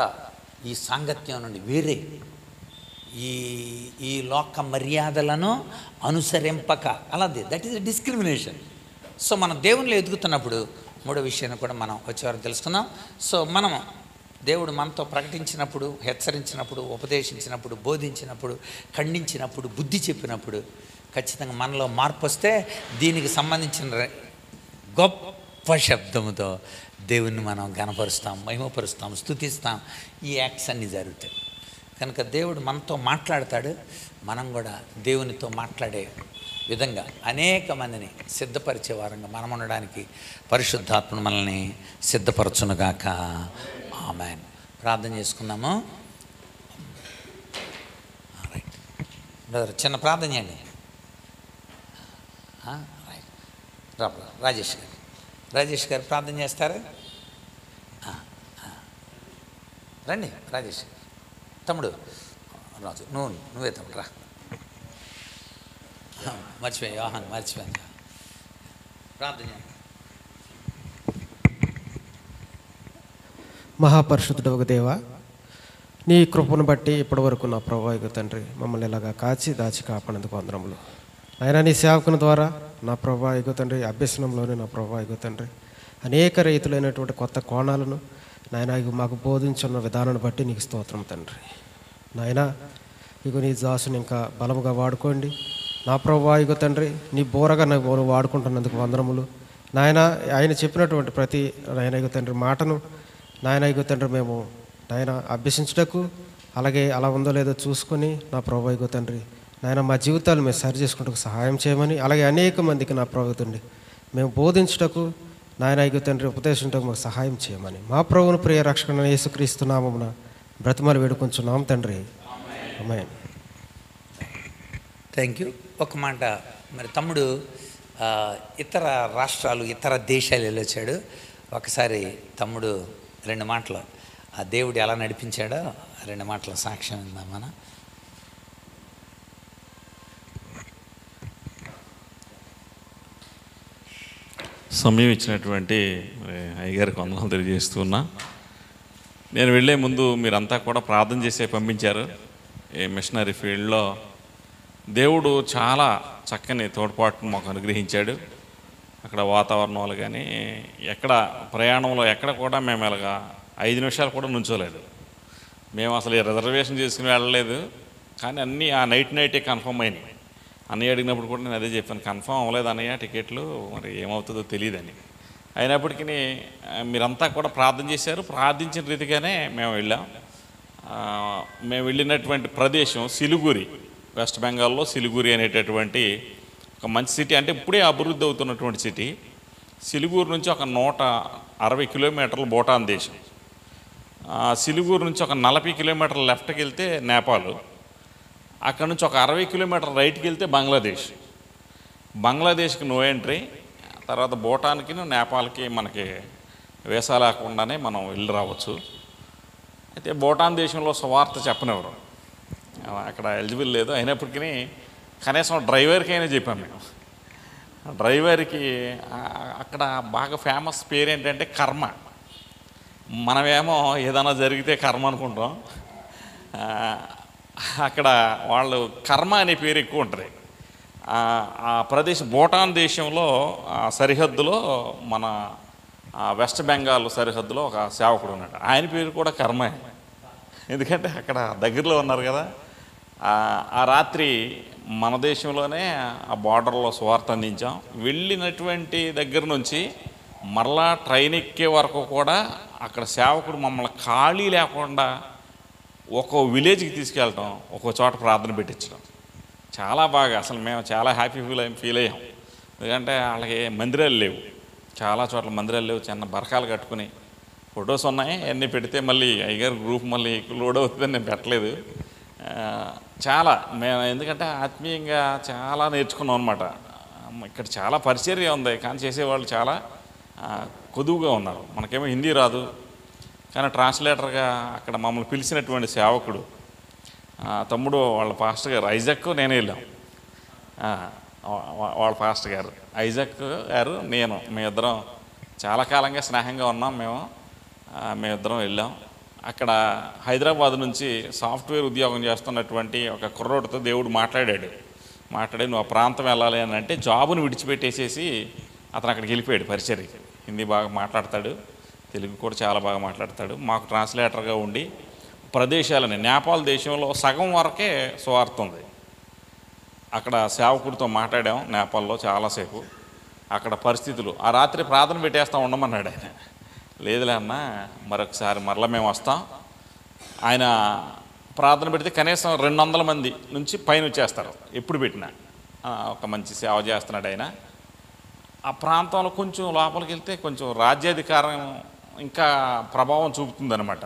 ఈ సాంగత్యం నుండి వేరే ఈ లోక మర్యాదలను అనుసరింపక, అలాది, దట్ ఈస్ డిస్క్రిమినేషన్. సో మనం దేవునిలో ఎదుగుతున్నప్పుడు మూడో విషయాన్ని కూడా మనం వచ్చేవారు తెలుసుకుందాం. సో మనం దేవుడు మనతో ప్రకటించినప్పుడు, హెచ్చరించినప్పుడు, ఉపదేశించినప్పుడు, బోధించినప్పుడు, ఖండించినప్పుడు, బుద్ధి చెప్పినప్పుడు ఖచ్చితంగా మనలో మార్పు వస్తే దీనికి సంబంధించిన గొప్ప శబ్దముతో దేవుణ్ణి మనం గణపరుస్తాం, మహిమపరుస్తాం, స్తుతిస్తాం. ఈ యాక్ట్స్ అన్నీ జరుగుతాయి. కనుక దేవుడు మనతో మాట్లాడతాడు. మనం కూడా దేవునితో మాట్లాడే విధంగా అనేక మందిని సిద్ధపరిచే వారంగా మనం ఉండడానికి పరిశుద్ధాత్మ మనల్ని సిద్ధపరచునుగాక. ఆమేన్. ప్రార్థన చేసుకుందాము. రైట్ బ్రదర్, చిన్న ప్రార్థన చేయండి. రైట్, రాజేష్ గారు ప్రార్థన చేస్తారు. రండి రాజేష్ గారు. తమ్ముడు రాజు, నువ్వే తమ్ముడు రా. మర్చిపోయా యోహాన్, మర్చిపోయాను. ప్రార్థన చేయండి. మహాపరిశుద్ధుడవగు దేవా, నీ కృపను బట్టి ఇప్పటివరకు నా ప్రభువైన తండ్రి మమ్మల్ని ఇలాగా కాచి దాచి కాపాడేందుకు వందనములు. ఆయన నీ సేవకుని ద్వారా నా ప్రభువైన తండ్రి అభ్యసనంలోనే నా ప్రభువైన తండ్రి అనేక రీతులైనటువంటి కొత్త కోణాలను నాయన మాకు బోధించున్న విధానాన్ని బట్టి నీకు స్తోత్రం తండ్రి. నాయన ఇక నీ దాసుని ఇంకా బలముగా వాడుకోండి నా ప్రభువైన తండ్రి. నీ బోరగా నాకు వాడుకుంటున్నందుకు వందనములు నాయన. ఆయన చెప్పినటువంటి ప్రతి నాయన తండ్రి మాటను నాయన తండ్రి మేము నాయన అభ్యసించుటకు, అలాగే అలా ఉందో లేదో చూసుకొని నా ప్రభువైన తండ్రి నాయన మా జీవితాలు మేము సరి చేసుకుంటూ సహాయం చేయమని, అలాగే అనేక మందికి నా ప్రభువు తండ్రి మేము బోధించుటకు నాయన తండ్రి ఉపదేశించటకు మాకు సహాయం చేయమని మా ప్రభువును ప్రియ రక్షకుడైన యేసుక్రీస్తు నామమున బ్రతిమలు వేడుకొంచున్నాం తండ్రి. ఆమేన్. Thank you. ఒక మాట, మరి తమ్ముడు ఇతర రాష్ట్రాలు, ఇతర దేశాలు వెళ్ళొచ్చాడు. ఒకసారి తమ్ముడు 2 మాటలు ఆ దేవుడు ఎలా నడిపించాడో 2 మాటల సాక్ష్యం ఉందా మన. సమయం ఇచ్చినటువంటి అయ్యగారికి వందనాలు తెలియజేస్తున్నా. నేను వెళ్ళే ముందు మీరంతా కూడా ప్రార్థన చేసే పంపించారు. ఈ మిషనరీ ఫీల్డ్లో దేవుడు చాలా చక్కని తోడ్పాటును మాకు అనుగ్రహించాడు. అక్కడ వాతావరణాలు కానీ, ఎక్కడ ప్రయాణంలో ఎక్కడ కూడా మేము ఇలాగా 5 నిమిషాలు కూడా నుంచోలేదు. మేము అసలు రిజర్వేషన్ చేసుకుని వెళ్ళలేదు, కానీ అన్నీ ఆ నైటే కన్ఫర్మ్ అయినాయి. అన్నయ్య అడిగినప్పుడు కూడా నేను అదే చెప్పాను, కన్ఫర్మ్ అవ్వలేదు అన్నయ్య టికెట్లు, మరి ఏమవుతుందో తెలియదని. అయినప్పటికీ మీరంతా కూడా ప్రార్థన చేశారు. ప్రార్థించిన రీతిగానే మేము వెళ్ళాం. మేము వెళ్ళినటువంటి ప్రదేశం సిలిగురి, వెస్ట్ బెంగాల్లో సిలిగురి అనేటటువంటి ఒక మంచి సిటీ. అంటే ఇప్పుడే అభివృద్ధి అవుతున్నటువంటి సిటీ. సిలిగురి నుంచి ఒక 160 కిలోమీటర్లు భూటాన్ దేశం. సిలిగురి నుంచి ఒక 40 కిలోమీటర్ల లెఫ్ట్కి వెళ్తే నేపాల్. అక్కడ నుంచి ఒక 60 కిలోమీటర్ల రైట్కి వెళ్తే బంగ్లాదేశ్. బంగ్లాదేశ్కి no entry. తర్వాత భూటాన్కి, నేపాల్కి మనకి వీసా లేకుండానే మనం వెళ్ళి రావచ్చు. అయితే భూటాన్ దేశంలో సువార్త చెప్పనివ్వరు, అక్కడ ఎలిజిబుల్ లేదు. అయినప్పటికీ కనీసం డ్రైవర్కి అయినా చెప్పాం మేము. డ్రైవర్కి అక్కడ బాగా ఫేమస్ పేరు ఏంటంటే కర్మ. మనమేమో ఏదైనా జరిగితే కర్మ అనుకుంటాం, అక్కడ వాళ్ళు కర్మ అనే పేరు ఎక్కువ ఉంటుంది. ఆ ప్రదేశం భూటాన్ దేశంలో సరిహద్దులో మన వెస్ట్ బెంగాల్ సరిహద్దులో ఒక సేవకుడు ఉన్నాడు. ఆయన పేరు కూడా కర్మ. ఎందుకంటే అక్కడ దగ్గరలో ఉన్నారు కదా. ఆ రాత్రి మన దేశంలోనే ఆ బార్డర్లో సువార్త అందించాం. వెళ్ళినటువంటి దగ్గర నుంచి మరలా ట్రైన్ ఎక్కే వరకు కూడా అక్కడ సేవకుడు మమ్మల్ని ఖాళీ లేకుండా ఒక్కో విలేజ్కి తీసుకెళ్ళటం, ఒక్కో చోట ప్రార్థన పెట్టించడం చాలా బాగా, అసలు మేము చాలా హ్యాపీ ఫీల్ అయ్యాం. ఎందుకంటే వాళ్ళకి మందిరాలు లేవు, చాలా చోట్ల మందిరాలు లేవు. చిన్న బరకాలు కట్టుకుని ఫొటోస్ ఉన్నాయి, అన్నీ పెడితే మళ్ళీ అయ్యగారు గ్రూప్ మళ్ళీ లోడ్ అవుతుందని నేను పెట్టలేదు. చాలా మేము ఎందుకంటే ఆత్మీయంగా చాలా నేర్చుకున్నాం అనమాట. ఇక్కడ చాలా పరిచర్య ఉంది, కానీ చేసేవాళ్ళు చాలా కొదువుగా ఉన్నారు. మనకేమో హిందీ రాదు, కానీ ట్రాన్స్లేటర్గా అక్కడ మమ్మల్ని పిలిచినటువంటి సేవకుడు తమ్ముడు వాళ్ళ పాస్టర్ గారు ఐజక్, నేనే వెళ్ళాం. వాళ్ళ పాస్టర్ గారు ఐజక్ గారు, నేను, మేమిద్దరం చాలా కాలంగా స్నేహంగా ఉన్నాం. మేమిద్దరం వెళ్ళాం. అక్కడ హైదరాబాద్ నుంచి సాఫ్ట్వేర్ ఉద్యోగం చేస్తున్నటువంటి ఒక కుర్రోడితో దేవుడు మాట్లాడి నువ్వు ఆ ప్రాంతం వెళ్ళాలి అని అంటే జాబును విడిచిపెట్టేసేసి అతను అక్కడికి వెళ్ళిపోయాడు పరిచర్యకి. హిందీ బాగా మాట్లాడతాడు, తెలుగు కూడా చాలా బాగా మాట్లాడతాడు. మాకు ట్రాన్స్లేటర్గా ఉండి ప్రదేశాలని, నేపాల్ దేశంలో సగం వరకే సువార్త ఉంది. అక్కడ సేవకుడితో మాట్లాడాం నేపాల్లో చాలాసేపు. అక్కడ పరిస్థితులు, ఆ రాత్రి ప్రార్థన పెట్టేస్తా ఉండమన్నాడు ఆయన. లేదులే అన్న, మరొకసారి మరలా మేము వస్తాం. ఆయన ప్రార్థన పెడితే కనీసం 200 మంది నుంచి పైన వచ్చేస్తారు ఎప్పుడు పెట్టినా. ఒక మంచి సేవ చేస్తున్నాడు ఆయన. ఆ ప్రాంతంలో కొంచెం లోపలికి వెళ్తే కొంచెం రాజ్యాధికారం ఇంకా ప్రభావం చూపుతుందన్నమాట.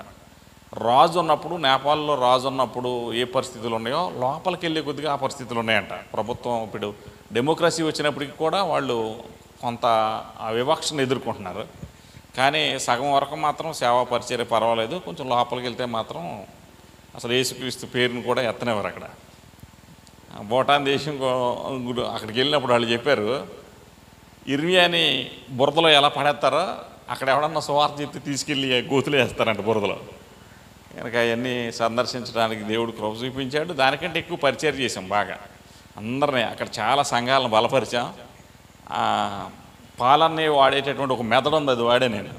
రాజు ఉన్నప్పుడు, నేపాల్లో రాజు ఉన్నప్పుడు ఏ పరిస్థితులు ఉన్నాయో లోపలికి వెళ్ళే కొద్దిగా ఆ పరిస్థితులు ఉన్నాయంట. ప్రభుత్వం ఇప్పుడు డెమోక్రసీ వచ్చినప్పటికీ కూడా వాళ్ళు కొంత ఆ వివక్షను ఎదుర్కొంటున్నారు. కానీ సగం వరకు మాత్రం సేవా పరిచర్య పర్వాలేదు, కొంచెం లోపలికి వెళ్తే మాత్రం అసలు యేసుక్రీస్తు పేరును కూడా ఎత్తనేవారు. అక్కడ భూటాన్ దేశం అక్కడికి వెళ్ళినప్పుడు వాళ్ళు చెప్పారు, ఇర్మియాని బురదలో ఎలా పడేస్తారో అక్కడ ఎవడన్నా సువార్త చెప్తే తీసుకెళ్ళి గోతులు వేస్తారంట బురదలో. కనుక అవన్నీ సందర్శించడానికి దేవుడు కృప చూపించాడు. దానికంటే ఎక్కువ పరిచయం చేసాం బాగా అందరినీ. అక్కడ చాలా సంఘాలను బలపరిచాం. పాలన్నీ వాడేటటువంటి ఒక మెథడ్ ఉంది, అది వాడే నేను.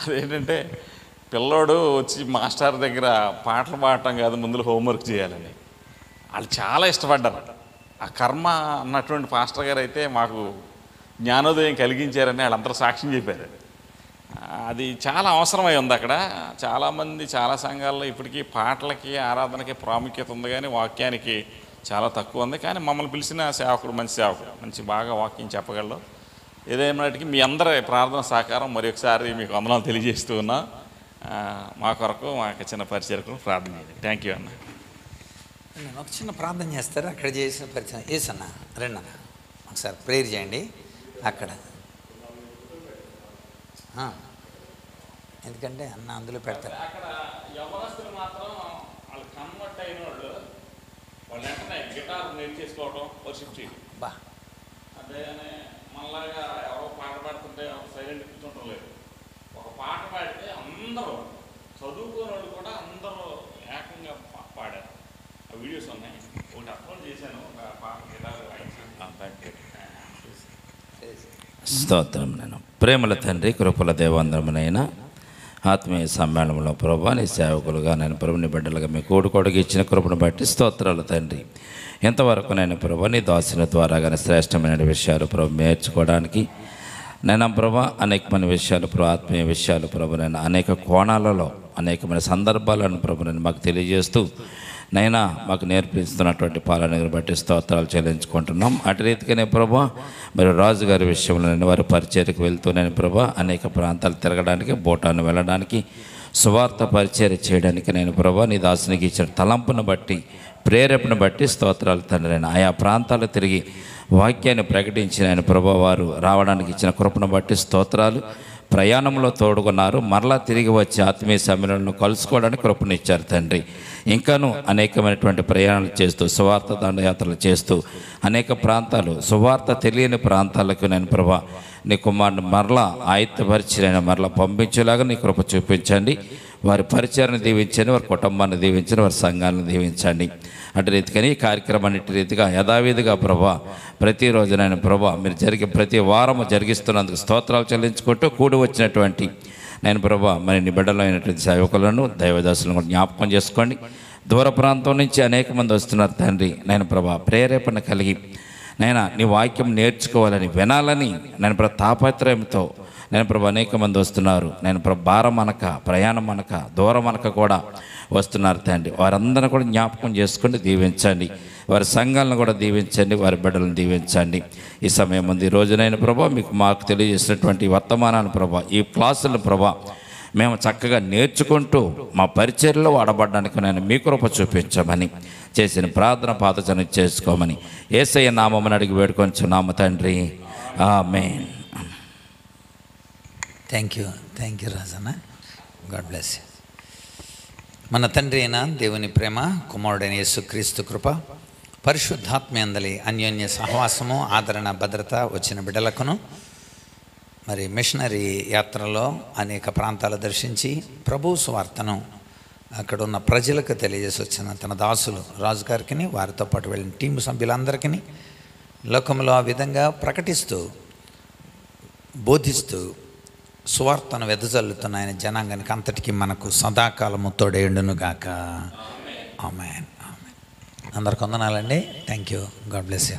అదేంటంటే పిల్లోడు వచ్చి మాస్టర్ దగ్గర పాటలు పాడటం కాదు, ముందులో హోంవర్క్ చేయాలని వాళ్ళు చాలా ఇష్టపడ్డారు. ఆ కర్మ అన్నటువంటి పాస్టర్ గారు అయితే మాకు జ్ఞానోదయం కలిగించారని వాళ్ళందరూ సాక్ష్యం చెప్పారు. అది చాలా అవసరమై ఉంది అక్కడ. చాలామంది చాలా సంఘాల్లో ఇప్పటికీ పాటలకి, ఆరాధనకి ప్రాముఖ్యత ఉంది, కానీ వాక్యానికి చాలా తక్కువ ఉంది. కానీ మమ్మల్ని పిలిచిన సేవకుడు మంచి సేవకుడు, మంచి బాగా వాక్యం చెప్పగలడు. ఏదేమైనటికి మీ అందరి ప్రార్థన సహకారం మరొకసారి మీకు వందనాలు తెలియజేస్తూ ఉన్నా. మా కొరకు మాకు చిన్న పరిచయం ప్రార్థన చేయండి. థ్యాంక్ యూ అన్న. నేను ఒక చిన్న ప్రార్థన చేస్తారు అక్కడ చేసిన పరిచయం. ఏసన్న రండి అన్న, ఒకసారి ప్రేయర్ చేయండి అక్కడ. ఎందుకంటే అన్న అందులో పెడతారు. అక్కడ యవనస్తులు మాత్రం వాళ్ళు కన్వర్ట్ అయిన వాళ్ళు వెంటనే గిటార్ నేర్చేసుకోవడం, వర్షిప్ చేయడం. బా అంతేగాని మనలాగా ఎవరో పాట పాడుతుంటే సైలెంట్ కూర్చుంటాం లేదు. ఒక పాట పాడితే అందరూ చదువుకునే వాళ్ళు కూడా అందరూ ఏకంగా పాడారు. ఆ వీడియోస్ ఉన్నాయి, ఒకటి అప్లోడ్ చేశాను. ఒక పాట గిటార్ స్తోత్రం. నేను ప్రేమల తండ్రి, కృపల దేవాంధ్రమునైనా ఆత్మీయ సమ్మేళనంలో ప్రభా నీ సేవకులుగా నేను ప్రభుని బిడ్డలుగా మీ కోడుకోడికి ఇచ్చిన కృపను బట్టి స్తోత్రాలు తండ్రి. ఎంతవరకు నేను ప్రభా నీ దాసుల ద్వారా కానీ శ్రేష్టమైన విషయాలు ప్రభు నేర్చుకోవడానికి నేను ప్రభా అనేకమైన విషయాలు ప్రభు ఆత్మీయ విషయాలు ప్రభు నేను అనేక కోణాలలో అనేకమైన సందర్భాలను ప్రభు నేను మాకు తెలియజేస్తూ నైనా మాకు నేర్పిస్తున్నటువంటి పాలనను బట్టి స్తోత్రాలు చెల్లించుకుంటున్నాం. అటు రీతిగానే ప్రభా మరి రాజుగారి విషయంలో నేను వారి పరిచర్యకు వెళ్తూ నేను ప్రభా అనేక ప్రాంతాలు తిరగడానికి, భూటాన్ వెళ్ళడానికి, సువార్త పరిచర్య చేయడానికి నేను ప్రభా నీ దాసునికి ఇచ్చిన తలంపును బట్టి, ప్రేరేపణ బట్టి స్తోత్రాలు తండ్రి. నేను ఆయా ప్రాంతాలు తిరిగి వాక్యాన్ని ప్రకటించి నేను ప్రభా వారు రావడానికి ఇచ్చిన కృపను బట్టి స్తోత్రాలు. ప్రయాణంలో తోడుకున్నారు, మరలా తిరిగి వచ్చి ఆత్మీయ సమ్మేళనను కలుసుకోవడానికి కృపనిచ్చారు తండ్రి. ఇంకాను అనేకమైనటువంటి ప్రయాణాలు చేస్తూ, సువార్త దండయాత్రలు చేస్తూ అనేక ప్రాంతాలు, సువార్త తెలియని ప్రాంతాలకు నేను ప్రభా నీ కుమారుని మరలా ఆయుత్తపరిచి నేను మరలా పంపించేలాగా నీ కృప చూపించండి. వారి పరిచయాన్ని దీవించండి, వారి కుటుంబాన్ని దీవించండి, వారి సంఘాలను దీవించండి. అటు రీతిగానే ఈ కార్యక్రమాన్ని ఇటు రీతిగా యథావిధిగా ప్రభా ప్రతిరోజు నేను ప్రభా మీరు ప్రతి వారము జరిగిస్తున్నందుకు స్తోత్రాలు చెల్లించుకుంటూ కూడి వచ్చినటువంటి నేను ప్రభా మరి నీ బిడ్డలో అయినటువంటి సేవకులను, దైవదాసులను కూడా జ్ఞాపకం చేసుకోండి. దూర ప్రాంతం నుంచి అనేక మంది వస్తున్నారు తండ్రి. నేను ప్రభా ప్రేరేపణ కలిగి నైనా నీ వాక్యం నేర్చుకోవాలని, వినాలని నేను ప్రభా తాపత్రయంతో నేను ప్రభా అనేక మంది వస్తున్నారు. నేను ప్రభా భారం అనక, ప్రయాణం అనక, దూరం అనక కూడా వస్తున్నారు తండ్రి. వారందరిని కూడా జ్ఞాపకం చేసుకొని దీవించండి. వారి సంఘాలను కూడా దీవించండి, వారి బిడ్డలను దీవించండి. ఈ సమయం ముందు ఈ రోజునైన ప్రభా మీకు మాకు తెలియజేసినటువంటి వర్తమానాన్ని ప్రభా, ఈ క్లాసులను ప్రభా మేము చక్కగా నేర్చుకుంటూ మా పరిచర్యలో వాడబడ్డానికి నేను మీ కృప చూపించమని చేసిన ప్రార్థన పాదచన చేసుకోమని యేసయ్య నామమున అడిగి వేడుకొంచున్నాము తండ్రి. Amen. Thank you Rajanna. God bless you. మన తండ్రి అయిన దేవుని ప్రేమ, కుమారుడైన యేసుక్రీస్తు కృప, పరిశుద్ధాత్మ యందలి అన్యోన్య సహవాసము, ఆదరణ, భద్రత వచ్చిన బిడ్డలకును, మరి మిషనరీ యాత్రలో అనేక ప్రాంతాలు దర్శించి ప్రభు సువార్తను అక్కడ ఉన్న ప్రజలకు తెలియజేసి వచ్చిన తన దాసులు రాజు గారికి, వారితో పాటు వెళ్ళిన టీము సభ్యులందరికీ లోకంలో ఆ విధంగా ప్రకటిస్తూ బోధిస్తూ సువార్తను వెదజల్లుతున్న ఆయన జనాంగానికి అంతటికీ మనకు సదాకాలము తోడేయుండును గాక. ఆమేన్. అందరికి వందనాలండి. Thank you. God bless you.